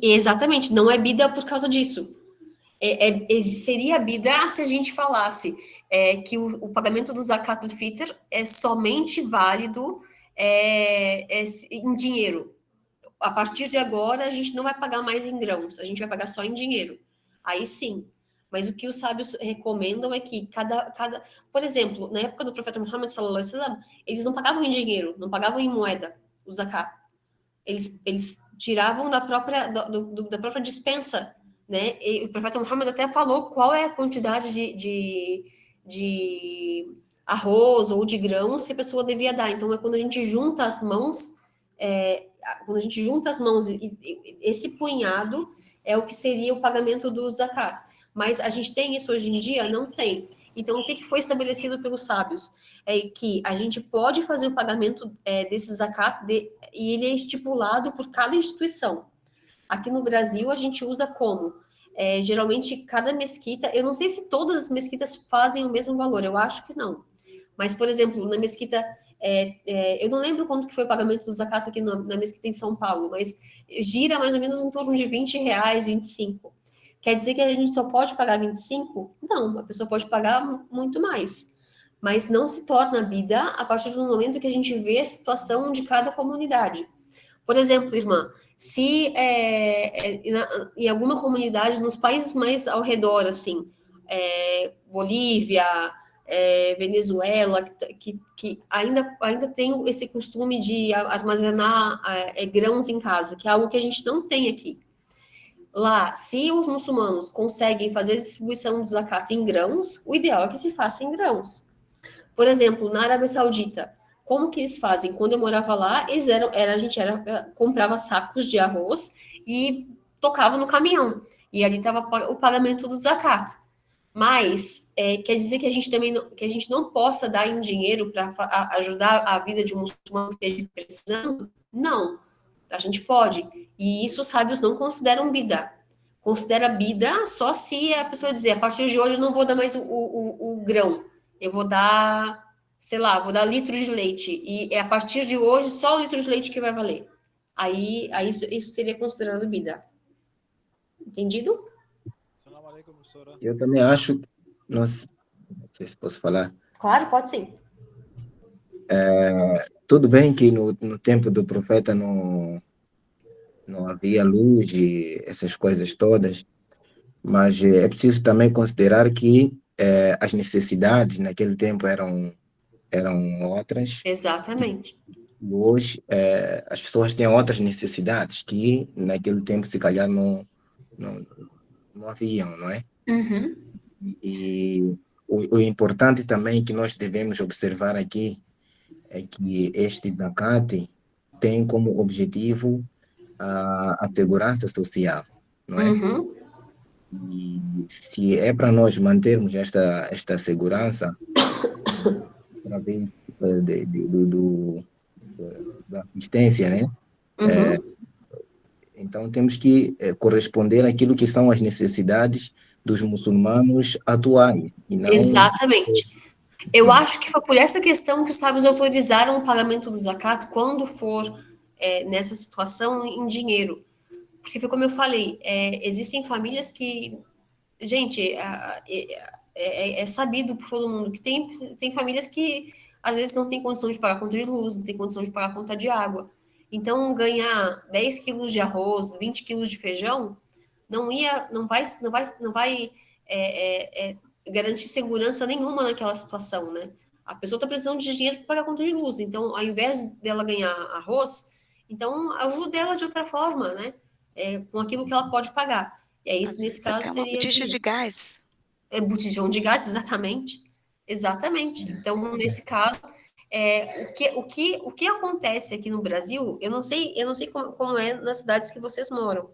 S1: Exatamente, não é bida por causa disso. Seria bida se a gente falasse que o pagamento do Zakat al-Fitr é somente válido em dinheiro. A partir de agora, a gente não vai pagar mais em grãos, a gente vai pagar só em dinheiro. Aí sim. Mas o que os sábios recomendam é que por exemplo, na época do profeta Muhammad sallallahu alaihi wasallam, eles não pagavam em dinheiro, não pagavam em moeda, o zakat. Eles tiravam da própria dispensa, né? E o profeta Muhammad até falou qual é a quantidade de arroz ou de grãos que a pessoa devia dar. Então, é quando a gente junta as mãos, esse punhado é o que seria o pagamento do zakat. Mas a gente tem isso hoje em dia? Não tem. Então, o que foi estabelecido pelos sábios? É que a gente pode fazer o pagamento desse zakat e ele é estipulado por cada instituição. Aqui no Brasil, a gente usa como? Geralmente, cada mesquita, eu não sei se todas as mesquitas fazem o mesmo valor, eu acho que não. Mas, por exemplo, na mesquita, eu não lembro quanto que foi o pagamento do zakat aqui na mesquita em São Paulo, mas gira mais ou menos em torno de R$ 20, 25. Quer dizer que a gente só pode pagar 25? Não, a pessoa pode pagar muito mais. Mas não se torna bida a partir do momento que a gente vê a situação de cada comunidade. Por exemplo, irmã, se em alguma comunidade, nos países mais ao redor, assim, Bolívia, Venezuela, que ainda tem esse costume de armazenar grãos em casa, que é algo que a gente não tem aqui. Lá, se os muçulmanos conseguem fazer a distribuição do zakat em grãos, o ideal é que se faça em grãos. Por exemplo, na Arábia Saudita, como que eles fazem? Quando eu morava lá, a gente comprava sacos de arroz e tocava no caminhão. E ali estava o pagamento do zakat. Mas quer dizer que a gente também que a gente não possa dar em dinheiro para ajudar a vida de um muçulmano que esteja precisando? Não, a gente pode. E isso os sábios não consideram bidá. Considera bidá só se a pessoa dizer, a partir de hoje eu não vou dar mais o grão, eu vou dar, sei lá, vou dar litro de leite, e a partir de hoje só o litro de leite que vai valer. Aí isso seria considerado bidá. Entendido?
S6: Eu também acho, não sei se posso falar,
S1: Claro, pode sim.
S6: tudo bem que no tempo do profeta não havia luz e essas coisas todas, mas é preciso também considerar que as necessidades naquele tempo eram outras,
S1: Exatamente.
S6: e hoje as pessoas têm outras necessidades que naquele tempo se calhar não, não haviam, não é?
S1: Uhum.
S6: E o importante também que nós devemos observar aqui é que este zakat tem como objetivo a segurança social, não é?
S1: Uhum.
S6: E se é para nós mantermos esta segurança, através da assistência, né?
S1: Uhum.
S6: Então, temos que corresponder àquilo que são as necessidades dos muçulmanos atuais, e não...
S1: Exatamente. Eu acho que foi por essa questão que os sábios autorizaram o pagamento do zakat quando for nessa situação em dinheiro. Porque foi como eu falei, existem famílias que, gente, é sabido por todo mundo que tem famílias que às vezes não tem condição de pagar conta de luz, não tem condição de pagar conta de água. Então, ganhar 10 quilos de arroz, 20 quilos de feijão, não vai garantir segurança nenhuma naquela situação, né? A pessoa está precisando de dinheiro para pagar a conta de luz, então, ao invés dela ganhar arroz, então ajuda ela de outra forma, né? Com aquilo que ela pode pagar. E aí,
S7: Às
S1: nesse
S7: vezes
S1: caso,
S7: até uma
S1: seria
S7: botija de gás.
S1: botijão de gás, exatamente. Exatamente. Então, nesse caso, o que acontece aqui no Brasil, eu não sei como é nas cidades que vocês moram,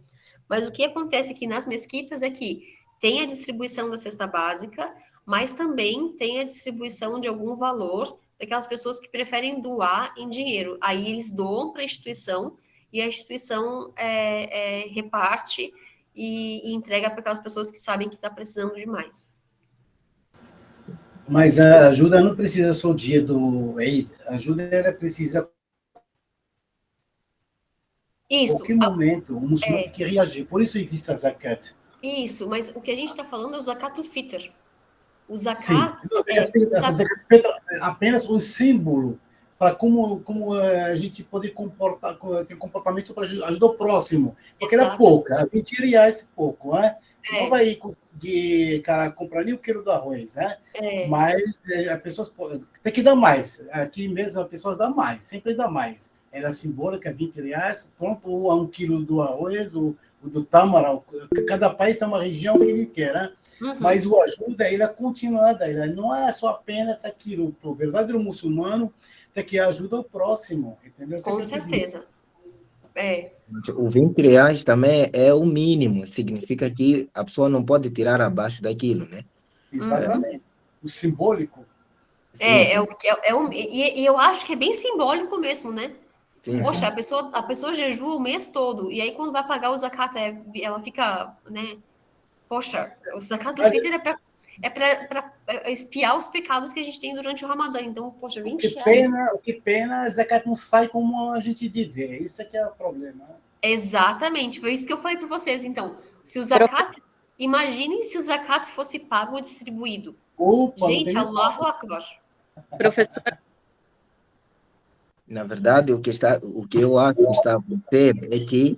S1: mas o que acontece aqui nas mesquitas é que tem a distribuição da cesta básica, mas também tem a distribuição de algum valor daquelas pessoas que preferem doar em dinheiro. Aí eles doam para a instituição e a instituição reparte e entrega para aquelas pessoas que sabem que está precisando de mais.
S8: Mas a ajuda não precisa só o dia do Eid, a ajuda ela precisa em
S1: Isso,
S8: qualquer momento, o muçulmano tem que reagir, por isso existe a zakat.
S1: isso, mas o que a gente está falando é o zakat al-fitr. O
S8: Sim,
S1: zakat
S8: a zakat é apenas um símbolo para como a gente pode ter comportamento para ajudar o próximo, porque era pouca, a gente iria esse pouco, né? Não vai conseguir comprar nem o quilo do arroz, né? Mas as pessoas tem que dar mais. Aqui mesmo as pessoas dão mais, sempre dá mais. Era simbólica, R$20, pronto, ou a 1 quilo do arroz, ou do tâmara. Cada país tem uma região que ele quer, né?
S1: Uhum.
S8: Mas o ajuda, ele é continuada, ele não é só apenas aquilo. O verdadeiro muçulmano tem que ajudar o próximo, entendeu?
S1: Com certeza.
S6: O R$20 também é o mínimo, significa que a pessoa não pode tirar abaixo daquilo, né?
S8: Exatamente. O simbólico.
S1: E eu acho que é bem simbólico mesmo, né?
S6: Sim,
S1: Poxa,
S6: sim.
S1: a pessoa jejua o mês todo, e aí quando vai pagar o zakat, ela fica, né? Poxa, o zakat al-fitr é para espiar os pecados que a gente tem durante o Ramadã. Então, poxa, R$20.
S8: O que pena, a zakat não sai como a gente devia. Isso é que é o problema.
S1: Exatamente, foi isso que eu falei para vocês. Então, se o zakat, imaginem se o zakat fosse pago ou distribuído.
S8: Opa,
S1: gente, Allahu Akbar.
S5: Professor,
S6: Na verdade, o que eu acho que está a acontecer é que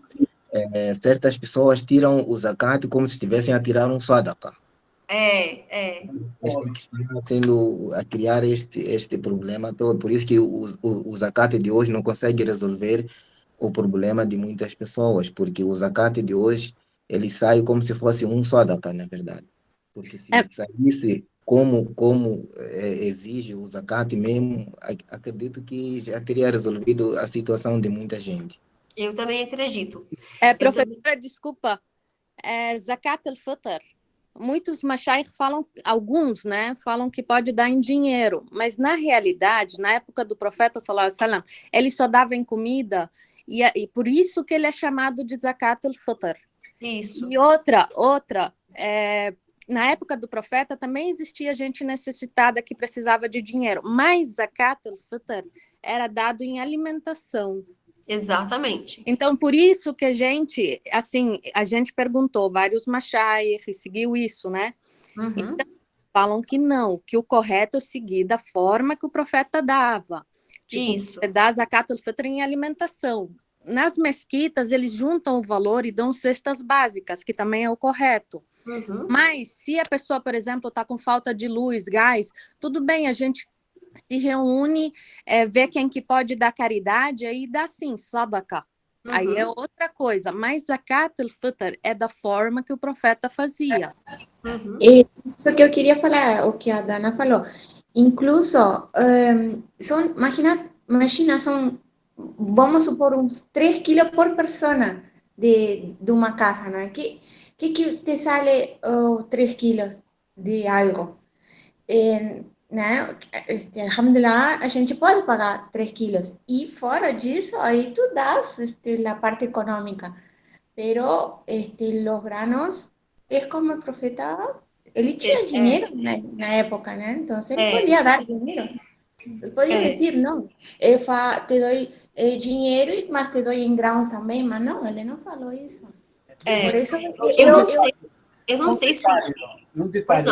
S6: certas pessoas tiram o zakat como se estivessem a tirar um sadaqa. Este que está a criar este problema todo. Por isso que o zakat de hoje não consegue resolver o problema de muitas pessoas, porque o zakat de hoje ele sai como se fosse um sadaqa, na verdade. Porque se saísse como exige o zakat mesmo, acredito que já teria resolvido a situação de muita gente.
S1: Eu também acredito.
S5: Professora, desculpa, zakat al-fitr. Muitos mashayikh falam, alguns, né, falam que pode dar em dinheiro, mas na realidade, na época do profeta sallallahu alaihi wasallam, ele só dava em comida, e por isso que ele é chamado de zakat al-fitr.
S1: Isso.
S5: E outra, na época do profeta também existia gente necessitada que precisava de dinheiro, mas zakat al-fitr era dado em alimentação.
S1: Exatamente.
S5: Então, por isso que a gente perguntou, vários mashayikh seguiu isso, né?
S1: Uhum.
S5: Então, falam que não, que o correto é seguir da forma que o profeta dava.
S1: Isso.
S5: Dar zakat al-fitr em alimentação. Nas mesquitas, eles juntam o valor e dão cestas básicas, que também é o correto.
S1: Uhum.
S5: Mas se a pessoa, por exemplo, está com falta de luz, gás, tudo bem, a gente se reúne, vê quem que pode dar caridade, aí dá sim, sadaqa.
S1: Uhum.
S5: Aí é outra coisa, mas zakat al-fitr é da forma que o profeta fazia.
S1: Uhum.
S4: Isso que eu queria falar, o que a Dana falou. Incluso, imagina, são, vamos supor, uns 3 quilos por pessoa de uma casa, né? Que que te sale 3 quilos de algo? Né? Alhamdulillah, a gente pode pagar 3 quilos. E fora disso, aí tu das a parte econômica. Pero los granos, es como el profeta, él tinha dinheiro na época, né? Então, ele podia dar dinheiro. Ele podia dizer, não, te dou dinheiro, mas te dou em grãos também, mas não, ele não falou isso. Por isso,
S1: eu não sei se...
S8: Um detalhe,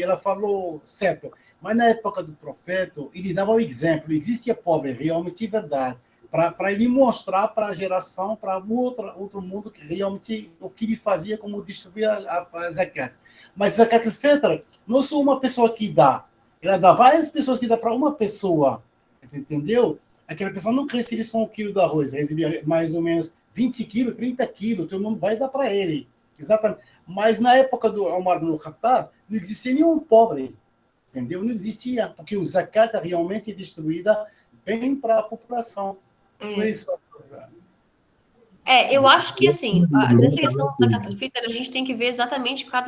S8: ela falou certo, mas na época do profeta, ele dava o exemplo, existia pobre, realmente é verdade, para ele mostrar para a geração, para outro mundo, que realmente o que ele fazia, como distribuir a zakat. Mas zakat al-fitr não sou uma pessoa que dá, ela dá várias pessoas que dá para uma pessoa, entendeu? Aquela pessoa não recebe só 1 quilo de arroz, recebe mais ou menos 20 quilos, 30 quilos, todo mundo vai dar para ele. Exatamente. Mas na época do Omar ibn Khattab, não existia nenhum pobre, entendeu? Não existia, porque o zakat é realmente distribuída bem para a população.
S1: Eu acho que, assim, nessa questão do zakat al-fitr, a gente tem que ver exatamente qual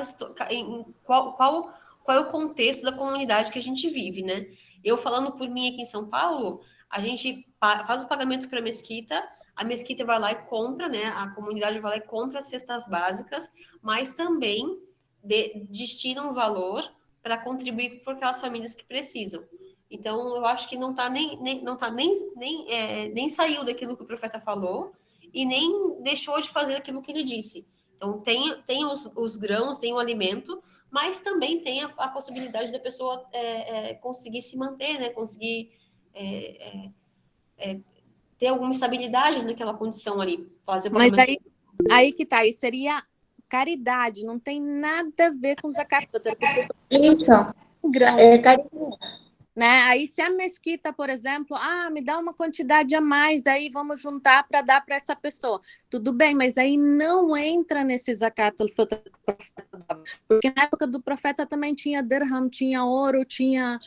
S1: é o contexto da comunidade que a gente vive, né? Eu, falando por mim aqui em São Paulo, a gente faz o pagamento para a mesquita vai lá e compra, né? A comunidade vai lá e compra as cestas básicas, mas também destina um valor para contribuir por aquelas famílias que precisam. Então, eu acho que não saiu daquilo que o profeta falou e nem deixou de fazer aquilo que ele disse. Então, tem os grãos, tem o alimento, mas também tem a possibilidade da pessoa conseguir se manter, né? Conseguir ter alguma estabilidade naquela condição ali. Fazer
S5: mas aí que tá, aí seria caridade, não tem nada a ver com zakat.
S4: Isso,
S5: grão.
S4: Caridade.
S5: Né? Aí se a mesquita, por exemplo, me dá uma quantidade a mais, aí vamos juntar para dar para essa pessoa. Tudo bem, mas aí não entra nesse zakat al-fitr que o profeta dava. Porque na época do profeta também tinha dirham, tinha ouro, tinha...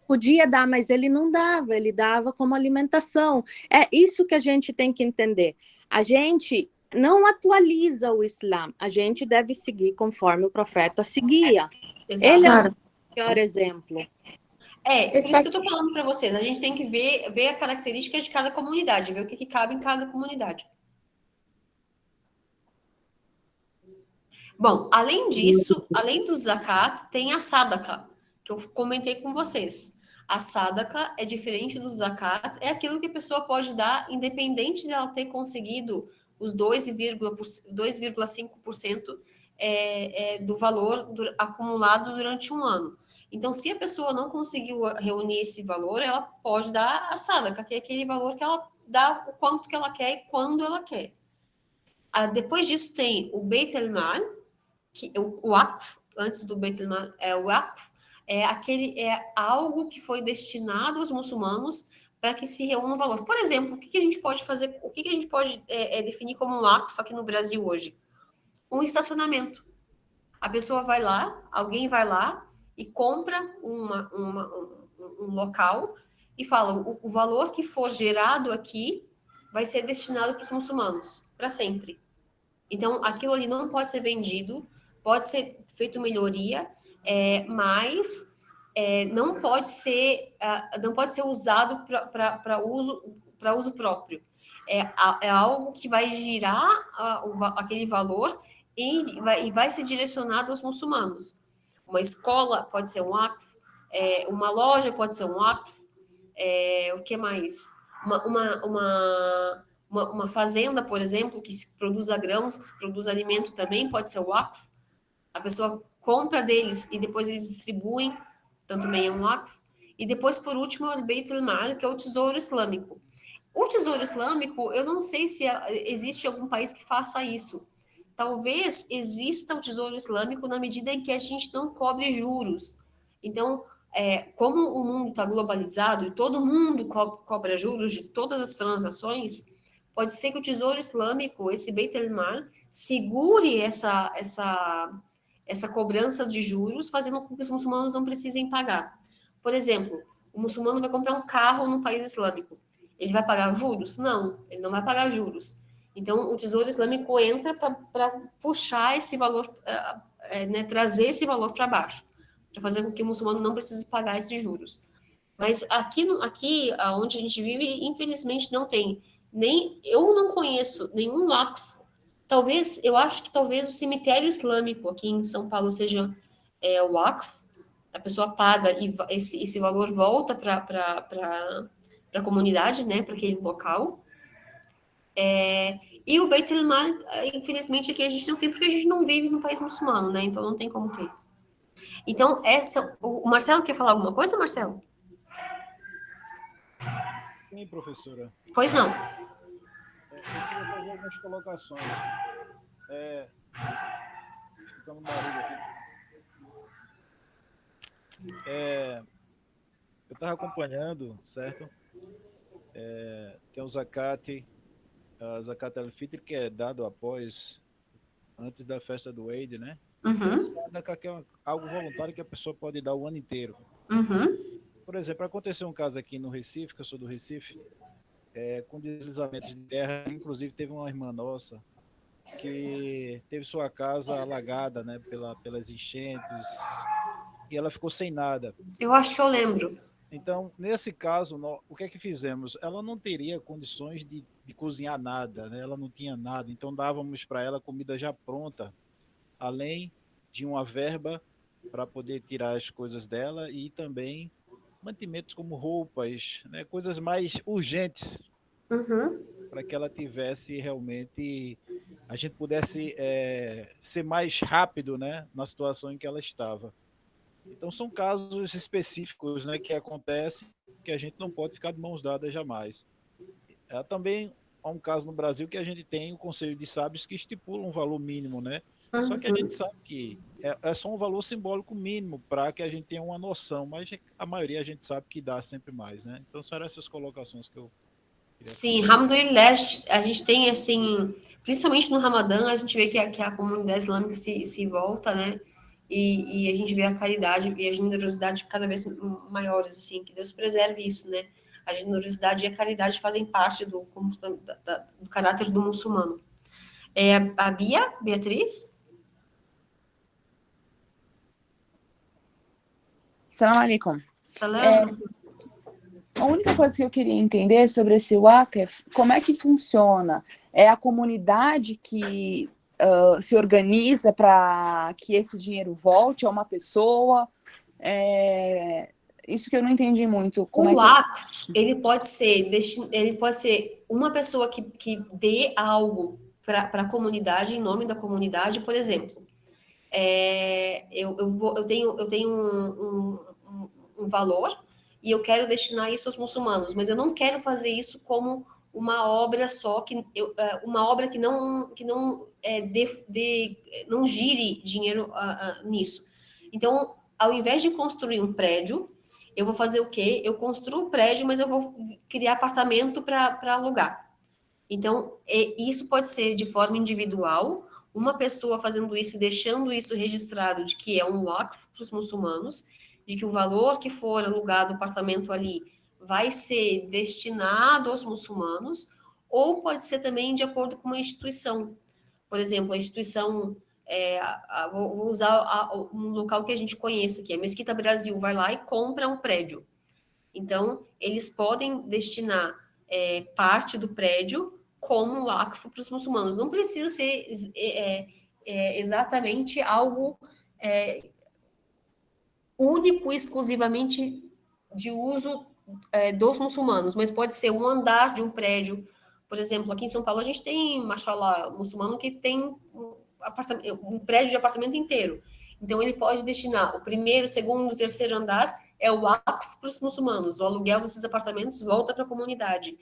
S5: Podia dar, mas ele não dava, ele dava como alimentação. É isso que a gente tem que entender. A gente não atualiza o Islã, a gente deve seguir conforme o profeta seguia.
S1: Exato.
S5: Ele é o melhor exemplo.
S1: Por isso que eu estou falando para vocês. A gente tem que ver a característica de cada comunidade, ver o que cabe em cada comunidade. Bom, além disso, além do zakat, tem a sadaqa, que eu comentei com vocês. A sadaqa é diferente do zakat, é aquilo que a pessoa pode dar, independente de ela ter conseguido os 2,5% do valor acumulado durante um ano. Então, se a pessoa não conseguiu reunir esse valor, ela pode dar a sadaqa, que é aquele valor que ela dá o quanto que ela quer e quando ela quer. Depois disso tem o Beit el-Mal, o Waqf, antes do Beit el-Mal, o Waqf, é algo que foi destinado aos muçulmanos para que se reúna um valor. Por exemplo, o que a gente pode fazer, o que a gente pode definir como um Waqf aqui no Brasil hoje? Um estacionamento. A pessoa vai lá, alguém vai lá e compra um local e fala, o valor que for gerado aqui vai ser destinado para os muçulmanos, para sempre. Então, aquilo ali não pode ser vendido, pode ser feito melhoria, mas não pode ser usado para uso próprio. É algo que vai girar aquele valor e vai ser direcionado aos muçulmanos. Uma escola pode ser um waqf, uma loja pode ser um waqf, o que mais? Uma fazenda, por exemplo, que se produza grãos, que se produza alimento também, pode ser o waqf. A pessoa compra deles e depois eles distribuem, então também é um waqf. E depois, por último, o Beit el-Mal, que é o Tesouro Islâmico. O Tesouro Islâmico, eu não sei se existe algum país que faça isso. Talvez exista o Tesouro Islâmico na medida em que a gente não cobre juros. Então, como o mundo está globalizado e todo mundo cobra juros de todas as transações, pode ser que o Tesouro Islâmico, esse Beit el-Mal, segure essa cobrança de juros, fazendo com que os muçulmanos não precisem pagar. Por exemplo, o muçulmano vai comprar um carro no país islâmico. Ele vai pagar juros? Não, ele não vai pagar juros. Então, o Tesouro Islâmico entra para puxar esse valor, né, trazer esse valor para baixo, para fazer com que o muçulmano não precise pagar esses juros. Mas aqui onde a gente vive, infelizmente, não tem. Eu não conheço nenhum waqf. Eu acho que talvez o cemitério islâmico aqui em São Paulo seja o waqf. A pessoa paga e esse valor volta para a comunidade, né, para aquele local. E o Beit el-Mal, infelizmente, aqui a gente não tem, porque a gente não vive no país muçulmano, né? Então não tem como ter. Então, o Marcelo quer falar alguma coisa, Marcelo?
S7: Sim, professora.
S1: Pois não.
S7: Eu queria fazer algumas colocações. Escutando barulho aqui. Eu estava acompanhando, certo? Tem o Zakat al-Fitr, que é dado antes da festa do Eid, né?
S1: Uhum.
S7: Sadaqa, que é algo voluntário que a pessoa pode dar o ano inteiro.
S1: Uhum.
S7: Por exemplo, aconteceu um caso aqui no Recife, que eu sou do Recife, com deslizamentos de terra. Inclusive, teve uma irmã nossa que teve sua casa alagada, né, pelas enchentes, e ela ficou sem nada.
S1: Eu acho que eu lembro.
S7: Então, nesse caso, o que é que fizemos? Ela não teria condições de cozinhar nada, né? Ela não tinha nada, então dávamos para ela comida já pronta, além de uma verba para poder tirar as coisas dela e também mantimentos como roupas, né? Coisas mais urgentes, para que ela tivesse realmente, a gente pudesse ser mais rápido, né, na situação em que ela estava. Então são casos específicos, né, que acontecem, que a gente não pode ficar de mãos dadas jamais. Também há um caso no Brasil que a gente tem o Conselho de Sábios que estipula um valor mínimo, né? Só que a gente sabe que é só um valor simbólico mínimo para que a gente tenha uma noção, mas a maioria a gente sabe que dá sempre mais, né? Então são essas colocações que eu queria
S1: Sim,
S7: falar.
S1: alhamdulillah, a gente tem, assim, principalmente no Ramadã, a gente vê que a comunidade islâmica se volta, né? E a gente vê a caridade e a generosidade cada vez maiores, assim, que Deus preserve isso, né? A generosidade e a caridade fazem parte do caráter do muçulmano. A Beatriz?
S9: Salam alaikum.
S1: Salam.
S9: A única coisa que eu queria entender sobre esse Waqf, como é que funciona? É a comunidade que se organiza para que esse dinheiro volte a uma pessoa? Isso que eu não entendi muito.
S1: O Waqf, ele pode ser uma pessoa que dê algo para a comunidade, em nome da comunidade, por exemplo. Eu tenho um valor e eu quero destinar isso aos muçulmanos, mas eu não quero fazer isso como uma obra só, uma obra que não não gire dinheiro nisso. Então, ao invés de construir um prédio, eu vou fazer o quê? Eu construo o prédio, mas eu vou criar apartamento para alugar. Então, isso pode ser de forma individual, uma pessoa fazendo isso e deixando isso registrado de que é um waqf para os muçulmanos, de que o valor que for alugado o apartamento ali vai ser destinado aos muçulmanos, ou pode ser também de acordo com uma instituição. Por exemplo, a instituição, vou usar um local que a gente conhece, que é a Mesquita Brasil, vai lá e compra um prédio. Então, eles podem destinar parte do prédio como waqf para os muçulmanos. Não precisa ser exatamente algo único, exclusivamente de uso dos muçulmanos, mas pode ser um andar de um prédio. Por exemplo, aqui em São Paulo a gente tem, mashallah, muçulmano que tem um prédio de apartamento inteiro. Então ele pode destinar o primeiro, segundo, terceiro andar é o waqf para os muçulmanos. O aluguel desses apartamentos volta para a comunidade.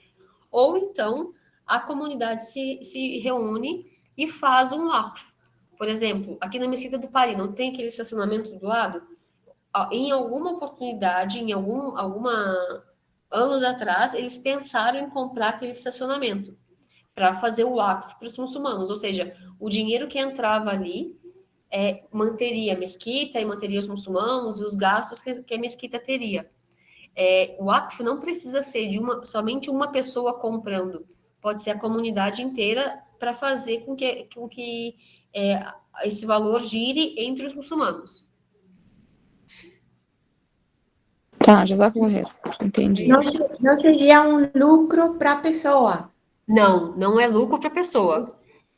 S1: Ou então a comunidade se reúne e faz um waqf. Por exemplo, aqui na Mesquita do Pari, não tem aquele estacionamento do lado? Em alguma oportunidade, anos atrás, eles pensaram em comprar aquele estacionamento para fazer o waqf para os muçulmanos, ou seja, o dinheiro que entrava ali manteria a mesquita e manteria os muçulmanos e os gastos que a mesquita teria. O waqf não precisa ser de somente uma pessoa comprando. pode ser a comunidade inteira para fazer com que esse valor gire entre os muçulmanos.
S9: Tá, já está correto. Entendi.
S4: Não seria um lucro para a pessoa.
S1: Não é lucro para a pessoa.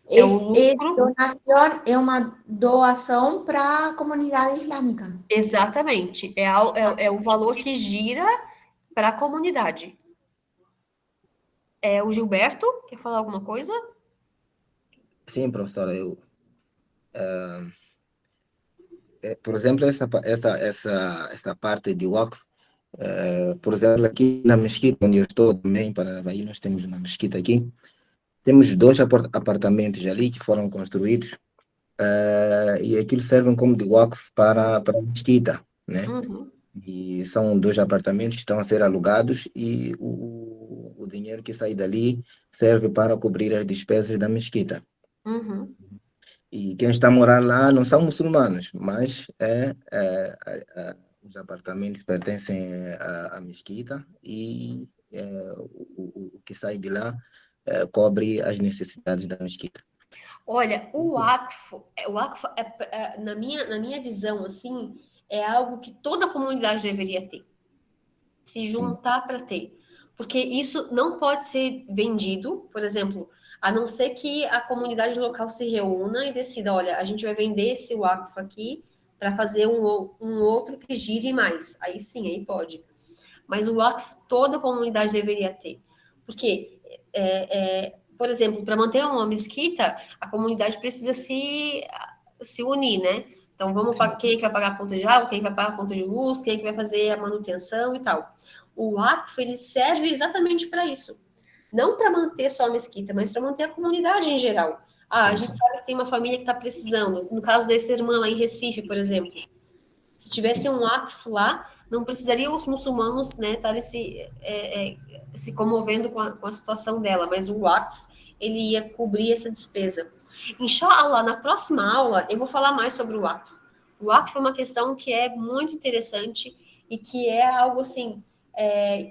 S1: É um lucro...
S4: donação, é uma doação para a comunidade islâmica.
S1: Exatamente. É o valor que gira para a comunidade. O Gilberto, quer falar alguma coisa?
S6: Sim, professora, por exemplo, essa parte de Waqf, por exemplo, aqui na mesquita onde eu estou também, em Paranavaí, nós temos uma mesquita aqui, temos 2 apartamentos ali que foram construídos, e aquilo servem como de Waqf para a mesquita, né?
S1: Uhum.
S6: E são 2 apartamentos que estão a ser alugados e o dinheiro que sai dali serve para cobrir as despesas da mesquita.
S1: Uhum.
S6: E quem está a morar lá não são muçulmanos, mas os apartamentos pertencem à mesquita e o que sai de lá cobre as necessidades da mesquita.
S1: Olha, o Waqf na minha visão, assim, é algo que toda comunidade deveria ter. Se juntar para ter. Porque isso não pode ser vendido, por exemplo, a não ser que a comunidade local se reúna e decida, olha, a gente vai vender esse Waqf aqui para fazer um outro que gire mais. Aí sim, aí pode. Mas o Waqf toda a comunidade deveria ter. Porque, por exemplo, para manter uma mesquita, a comunidade precisa se unir, né? Então, quem é que vai pagar a conta de água, quem vai pagar a conta de luz, quem é que vai fazer a manutenção e tal. O Waqf, ele serve exatamente para isso. Não para manter só a mesquita, mas para manter a comunidade em geral. A gente sabe que tem uma família que está precisando. No caso dessa irmã lá em Recife, por exemplo. Se tivesse um Waqf lá, não precisariam os muçulmanos, né, estarem se comovendo com a situação dela, mas o Waqf, ele ia cobrir essa despesa. Inshallah, na próxima aula, eu vou falar mais sobre o Waqf. O Waqf é uma questão que é muito interessante e que é algo, assim,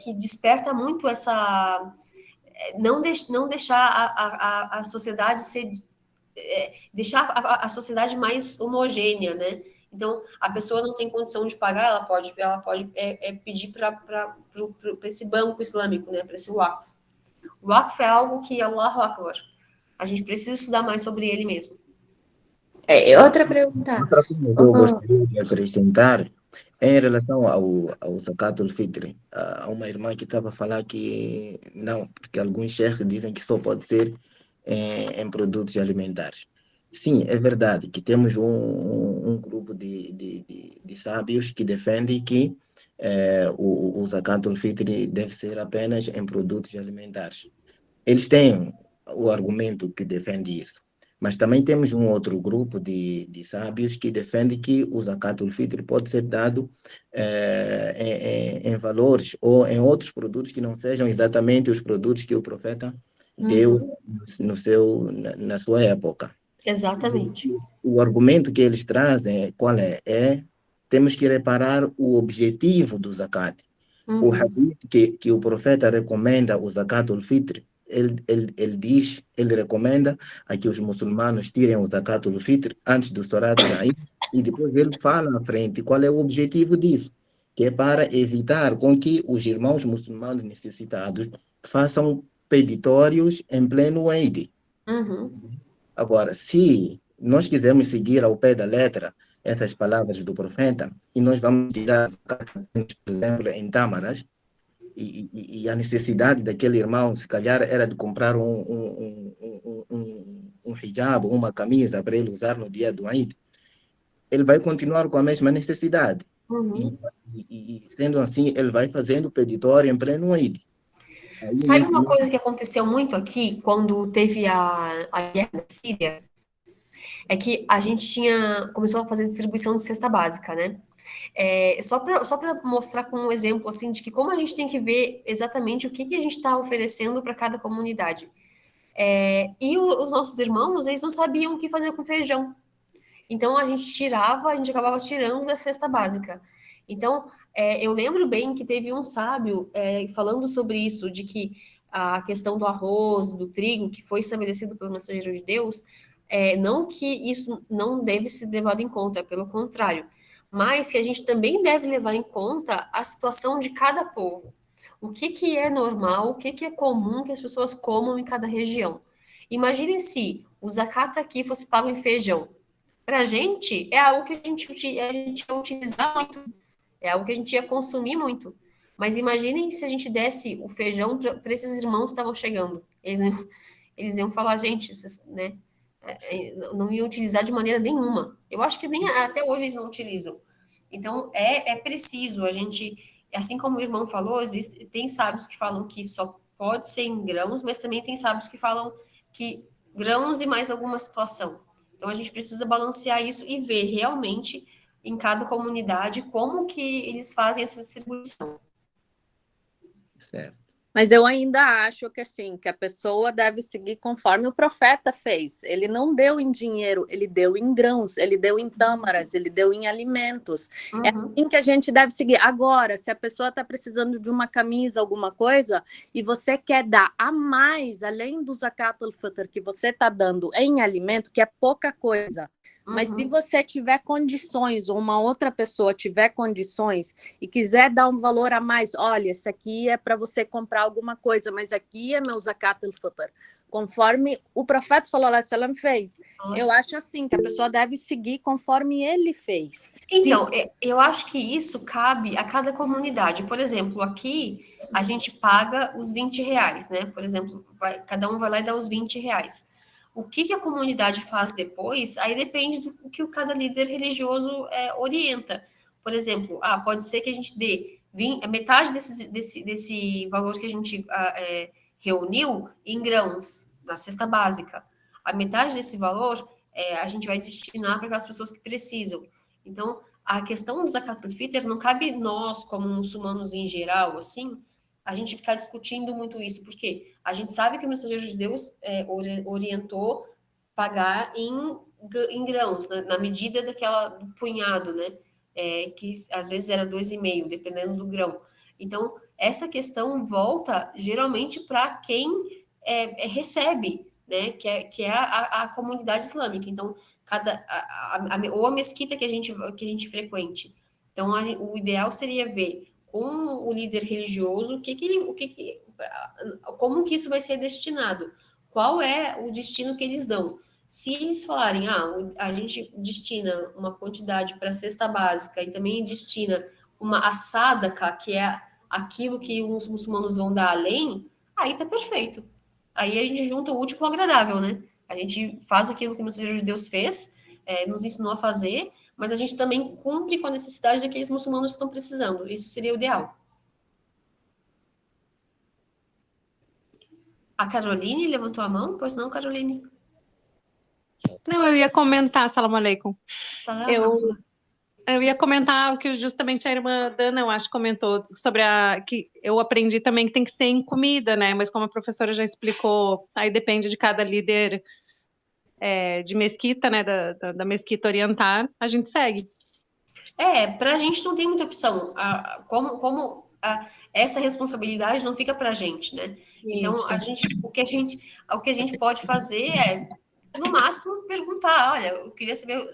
S1: que desperta muito essa... Não deixar a sociedade ser... deixar a sociedade mais homogênea, né? Então, a pessoa não tem condição de pagar, ela pode pedir para esse banco islâmico, né? Para esse Waqf. O Waqf é algo que, Allahu Akbar, a gente precisa estudar mais sobre ele mesmo.
S4: Outra pergunta.
S6: Outra coisa que eu gostaria de acrescentar em relação ao Zakat al-Fitr. Há uma irmã que estava a falar que não, porque alguns chefes dizem que só pode ser em produtos alimentares. Sim, é verdade que temos um grupo de sábios que defendem que o Zakat al-Fitr deve ser apenas em produtos alimentares. Eles têm o argumento que defende isso. Mas também temos um outro grupo de sábios que defende que o Zakat al-Fitr pode ser dado em valores ou em outros produtos que não sejam exatamente os produtos que o profeta deu na sua época.
S1: Exatamente.
S6: O argumento que eles trazem, qual é? Temos que reparar o objetivo do Zakat. O hadith que o profeta recomenda o Zakat al-Fitr, ele recomenda a que os muçulmanos tirem o Zakat al-Fitr antes do Salat al-Eid, e depois ele fala na frente qual é o objetivo disso, que é para evitar com que os irmãos muçulmanos necessitados façam peditórios em pleno Eid. Agora, se nós quisermos seguir ao pé da letra essas palavras do profeta, e nós vamos tirar, por exemplo, em Tâmaras, e a necessidade daquele irmão, se calhar, era de comprar um hijab, uma camisa para ele usar no dia do Eid, ele vai continuar com a mesma necessidade. E sendo assim, ele vai fazendo peditório em pleno Eid.
S1: Sabe uma coisa que aconteceu muito aqui, quando teve a guerra da Síria? É que a gente começou a fazer distribuição de cesta básica, né? Só para mostrar com um exemplo, assim, de que como a gente tem que ver exatamente o que a gente está oferecendo para cada comunidade. E os nossos irmãos, eles não sabiam o que fazer com feijão. Então, a gente acabava tirando da cesta básica. Então, eu lembro bem que teve um sábio falando sobre isso, de que a questão do arroz, do trigo, que foi estabelecido pelo mensageiro de Deus, não que isso não deve ser levado em conta, pelo contrário, mas que a gente também deve levar em conta a situação de cada povo. O que é normal, o que é comum que as pessoas comam em cada região. Imaginem se o zakat aqui fosse pago em feijão. Para a gente, é algo que a gente ia utilizar muito, é algo que a gente ia consumir muito. Mas imaginem se a gente desse o feijão para esses irmãos que estavam chegando. Eles iam falar, gente, né? Não iam utilizar de maneira nenhuma. Eu acho que nem até hoje eles não utilizam. Então, é preciso a gente, assim como o irmão falou, tem sábios que falam que só pode ser em grãos, mas também tem sábios que falam que grãos e mais alguma situação. Então, a gente precisa balancear isso e ver realmente em cada comunidade como que eles fazem essa distribuição.
S6: Certo.
S5: Mas eu ainda acho que assim, que a pessoa deve seguir conforme o profeta fez. Ele não deu em dinheiro, ele deu em grãos, ele deu em tâmaras, ele deu em alimentos. É assim que a gente deve seguir. Agora, se a pessoa está precisando de uma camisa, alguma coisa, e você quer dar a mais, além do zakat al-fitr que você está dando em alimento, que é pouca coisa, mas se você tiver condições, ou uma outra pessoa tiver condições e quiser dar um valor a mais, olha, esse aqui é para você comprar alguma coisa, mas aqui é meu zakat al-fitr, conforme o profeta sallallahu alaihi wasallam fez.
S1: Nossa.
S5: Eu acho assim, que a pessoa deve seguir conforme ele fez.
S1: Então, eu acho que isso cabe a cada comunidade. Por exemplo, aqui a gente paga os R$20, né? Por exemplo, cada um vai lá e dá os R$20. O que a comunidade faz depois, aí depende do que cada líder religioso orienta. Por exemplo, pode ser que a gente dê metade desse valor que a gente reuniu em grãos, na cesta básica. A metade desse valor a gente vai destinar para aquelas pessoas que precisam. Então, a questão do zakat al-fitr não cabe nós, como muçulmanos em geral, assim, a gente ficar discutindo muito isso, porque a gente sabe que o mensageiro de Deus orientou pagar em grãos, na medida do punhado, né? Que às vezes era 2,5, dependendo do grão. Então, essa questão volta geralmente para quem recebe, né? Que é a comunidade islâmica. Então, ou a mesquita que a gente frequente. Então, o ideal seria ver com o líder religioso como que isso vai ser destinado, qual é o destino que eles dão. Se eles falarem, a gente destina uma quantidade para a cesta básica e também destina uma assada, que é aquilo que os muçulmanos vão dar além, aí tá perfeito. Aí a gente junta o útil com o agradável, né? A gente faz aquilo que o mensageiro de Deus fez, nos ensinou a fazer, mas a gente também cumpre com a necessidade daqueles muçulmanos que estão precisando. Isso seria o ideal. A Caroline levantou a mão? Pois não, Caroline?
S10: Não, eu ia comentar, salam aleikum.
S1: Salam.
S10: Eu ia comentar o que justamente a irmã Dana, eu acho, comentou sobre que eu aprendi também que tem que ser em comida, né? Mas como a professora já explicou, aí depende de cada líder de mesquita, né? Da mesquita orientar, a gente segue.
S1: Pra gente não tem muita opção. Essa responsabilidade não fica pra gente, né? Isso. Então, o que a gente pode fazer é, no máximo, perguntar, olha, eu queria saber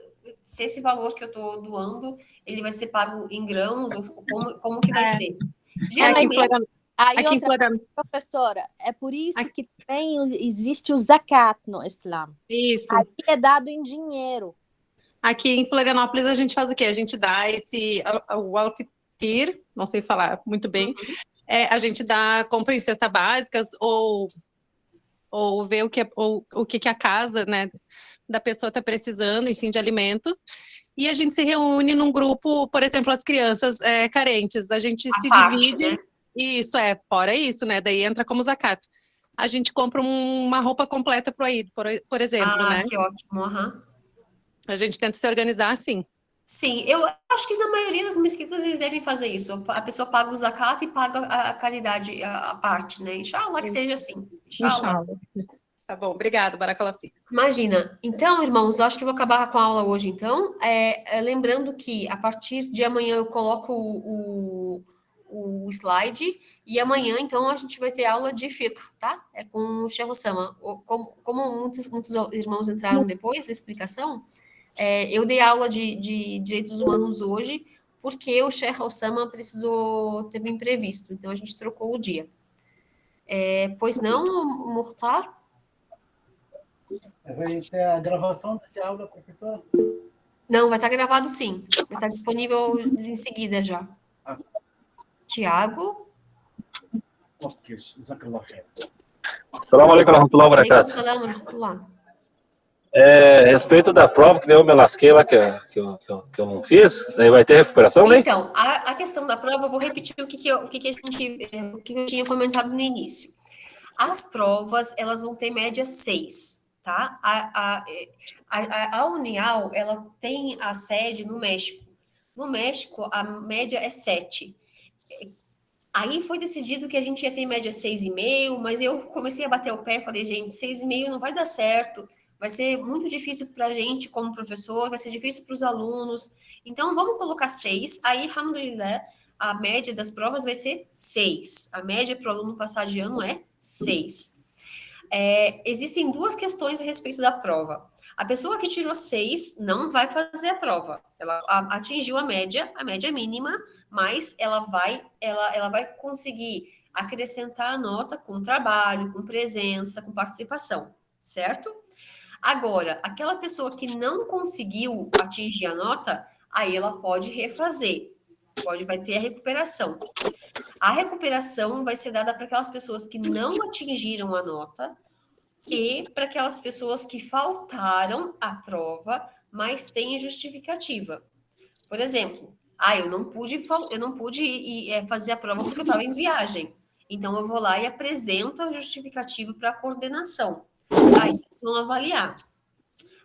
S1: se esse valor que eu estou doando, ele vai ser pago em grãos, ou como que vai ser.
S5: Aí professora, é por isso que também existe o zakat no Islã.
S10: Isso.
S5: Aí é dado em dinheiro.
S10: Aqui em Florianópolis a gente faz o quê? A gente dá o al-fitr, não sei falar muito bem, a gente compra em cesta básicas ou ver o que a casa, né, da pessoa está precisando, enfim, de alimentos. E a gente se reúne num grupo, por exemplo, as crianças carentes. A gente se divide. Né? Isso, fora isso, né? Daí entra como zakat. A gente compra uma roupa completa pro Eid, por exemplo, né?
S1: Que ótimo,
S10: A gente tenta se organizar assim.
S1: Sim, eu acho que na maioria das mesquitas eles devem fazer isso. A pessoa paga o zakat e paga a caridade, a parte, né? Inshallah que seja assim. Inshallah.
S10: Tá bom, obrigada, Barakallahu Fik.
S1: Imagina. Então, irmãos, eu acho que vou acabar com a aula hoje, então. Lembrando que a partir de amanhã eu coloco o slide, e amanhã, então, a gente vai ter aula de fiqh, tá? É com o Sheikh Osama. Como muitos irmãos entraram depois da explicação, eu dei aula de direitos humanos hoje, porque o Sheikh Osama teve imprevisto, então a gente trocou o dia. Pois não, Mukhtar?
S8: Vai ter a gravação dessa aula, professora?
S1: Não, vai estar gravado sim. Vai estar disponível em seguida já. Tiago?
S8: Ok, jazakallah khair.
S11: Assalamu alaikum warahmatullahi wabarakatuh.
S1: Salam, rahmatullah.
S11: A respeito da prova que eu me lasquei lá, que eu não fiz, aí vai ter recuperação, né?
S1: Então, a questão da prova, eu vou repetir o que eu tinha comentado no início. As provas, elas vão ter média 6, tá? A Unial, ela tem a sede no México. No México, a média é 7. Aí foi decidido que a gente ia ter média 6,5, mas eu comecei a bater o pé, falei, gente, 6,5 não vai dar certo, vai ser muito difícil para a gente como professor, vai ser difícil para os alunos, então vamos colocar 6, aí, alhamdulillah, a média das provas vai ser 6, a média para o aluno passar de ano é 6. Existem duas questões a respeito da prova. A pessoa que tirou 6 não vai fazer a prova, ela atingiu a média mínima, mas ela vai conseguir acrescentar a nota com trabalho, com presença, com participação, certo? Agora, aquela pessoa que não conseguiu atingir a nota, aí ela pode refazer, vai ter a recuperação. A recuperação vai ser dada para aquelas pessoas que não atingiram a nota e para aquelas pessoas que faltaram à prova, mas têm justificativa. Por exemplo, eu não pude fazer a prova porque eu estava em viagem. Então, eu vou lá e apresento a justificativa para a coordenação. Aí, eles vão avaliar.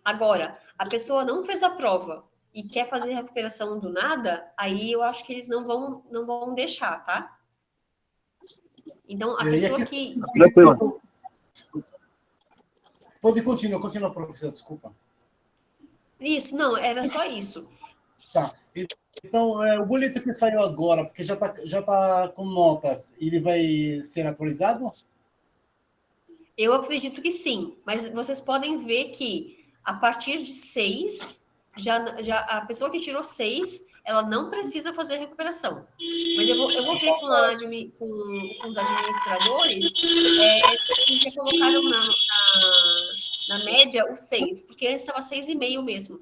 S1: Agora, a pessoa não fez a prova e quer fazer a recuperação do nada, aí eu acho que eles não vão deixar, tá? Então, a pessoa que...
S8: Tranquilo. Pode continuar, professor, desculpa.
S1: Isso, não, era só isso.
S8: Tá. Então, o boleto que saiu agora, porque já tá com notas, ele vai ser atualizado?
S1: Eu acredito que sim, mas vocês podem ver que a partir de 6, já a pessoa que tirou 6, ela não precisa fazer recuperação. Mas eu vou ver com os administradores se já colocaram na média o 6, porque antes estava 6,5 mesmo.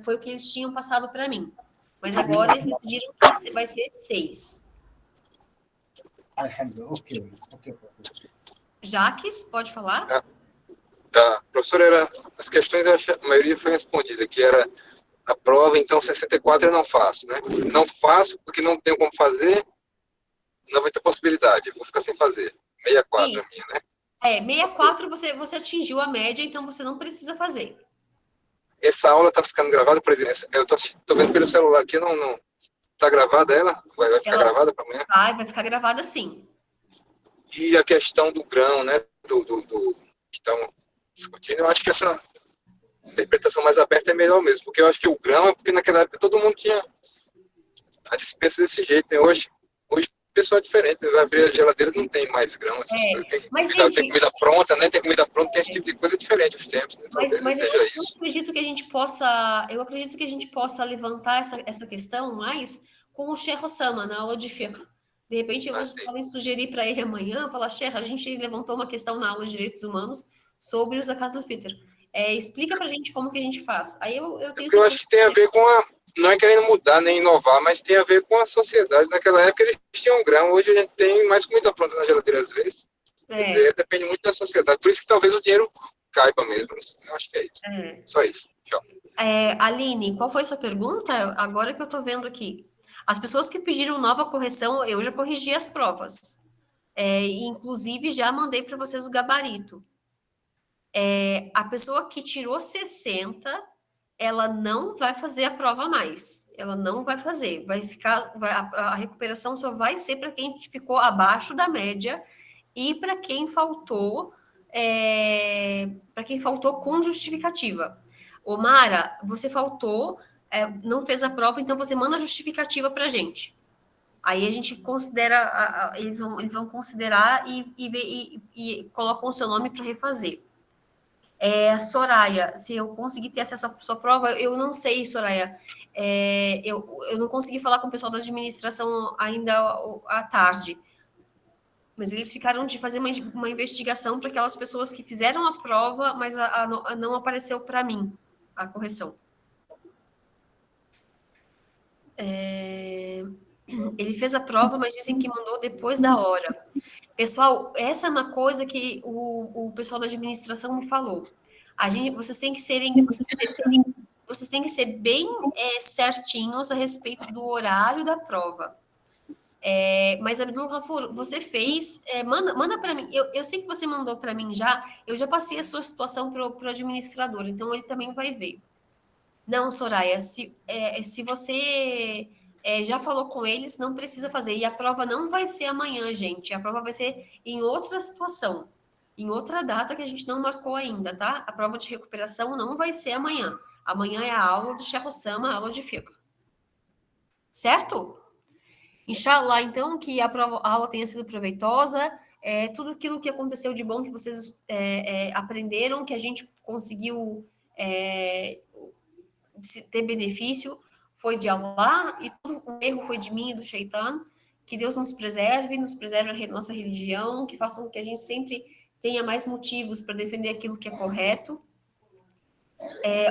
S1: Foi o que eles tinham passado para mim. Mas agora eles decidiram que vai ser 6.
S8: Ok, professor.
S1: Jaques, pode falar?
S3: Tá. Professora, as questões, a maioria foi respondida, que era a prova, então 64 eu não faço, né? Não faço porque não tenho como fazer, não vai ter possibilidade, eu vou ficar sem fazer. 64
S1: Isso.
S3: A minha, né?
S1: 64 você atingiu a média, então você não precisa fazer.
S3: Essa aula tá ficando gravada, por exemplo, eu tô vendo pelo celular aqui, não tá gravada ela? Vai ficar gravada para amanhã?
S1: Vai ficar gravada sim.
S3: E a questão do grão, né, do que estão discutindo, eu acho que essa interpretação mais aberta é melhor mesmo, porque eu acho que o grão é porque naquela época todo mundo tinha a dispensa desse jeito, né? Hoje o pessoal é diferente, né? Vai abrir a geladeira, não tem mais grão, essas coisas. Tem comida pronta, né? Tem comida pronta, tem esse tipo de coisa diferente os tempos. Né?
S1: Mas eu acredito que a gente possa levantar essa questão mais com o Sheikh Osama na aula de fiqh. De repente, vocês podem sugerir para ele amanhã, falar, Sheikh, a gente levantou uma questão na aula de direitos humanos sobre o Zakat al-Fitr. Explica para a gente como que a gente faz. Aí eu tenho
S3: eu acho que tem a ver com não é querendo mudar nem inovar, mas tem a ver com a sociedade. Naquela época eles tinham grão, hoje a gente tem mais comida pronta na geladeira às vezes. Quer dizer, depende muito da sociedade. Por isso que talvez o dinheiro caiba mesmo. Eu acho que é isso. Só isso. Tchau.
S1: Aline, qual foi a sua pergunta? Agora que eu estou vendo aqui. As pessoas que pediram nova correção, eu já corrigi as provas. Inclusive, já mandei para vocês o gabarito. A pessoa que tirou 60, ela não vai fazer a prova mais. Ela não vai fazer. A recuperação só vai ser para quem ficou abaixo da média e para quem faltou com justificativa. Omara, você faltou, não fez a prova, então você manda a justificativa para a gente. Aí a gente considera, eles vão considerar e colocam o seu nome para refazer. Soraya, se eu conseguir ter acesso à sua prova, eu não sei, Soraya. Eu não consegui falar com o pessoal da administração ainda à tarde. Mas eles ficaram de fazer uma investigação para aquelas pessoas que fizeram a prova, mas não apareceu para mim a correção. Ele fez a prova, mas dizem que mandou depois da hora. Pessoal, essa é uma coisa que o pessoal da administração me falou. Vocês têm que ser bem certinhos a respeito do horário da prova. Mas, Abdul Ghafur, você fez... manda para mim. Eu sei que você mandou para mim já. Eu já passei a sua situação para o administrador, então ele também vai ver. Não, Soraya, se você já falou com eles, não precisa fazer. E a prova não vai ser amanhã, gente. A prova vai ser em outra situação, em outra data que a gente não marcou ainda, tá? A prova de recuperação não vai ser amanhã. Amanhã é a aula do Sheikh Osama, a aula de fiqh. Certo? Inshallah, então, que a aula tenha sido proveitosa. Tudo aquilo que aconteceu de bom que vocês aprenderam, que a gente conseguiu ter benefício, foi de Allah, e todo o erro foi de mim e do Shaitan. Que Deus nos preserve a nossa religião, que faça com que a gente sempre tenha mais motivos para defender aquilo que é correto.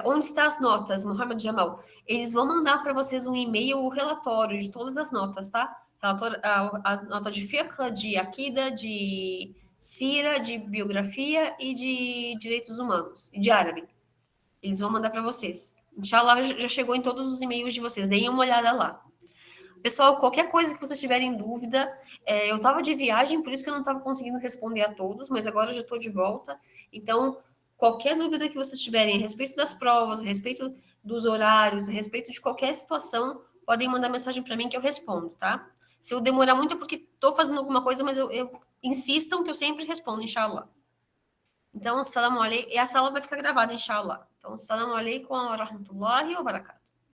S1: Onde estão as notas, Mohamed Jamal? Eles vão mandar para vocês um e-mail, o relatório de todas as notas, tá? A nota de fiqh, de akida, de sira, de biografia e de direitos humanos, e de árabe. Eles vão mandar para vocês. Inshallah, já chegou em todos os e-mails de vocês. Deem uma olhada lá. Pessoal, qualquer coisa que vocês tiverem dúvida, eu estava de viagem, por isso que eu não estava conseguindo responder a todos, mas agora já estou de volta. Então, qualquer dúvida que vocês tiverem a respeito das provas, a respeito dos horários, a respeito de qualquer situação, podem mandar mensagem para mim que eu respondo, tá? Se eu demorar muito é porque estou fazendo alguma coisa, mas insistam que eu sempre respondo, inshallah. Então, salam alaikum. E essa aula vai ficar gravada, inshallah. Então, salam alaikum wa rahmatullahi wa barakatuh.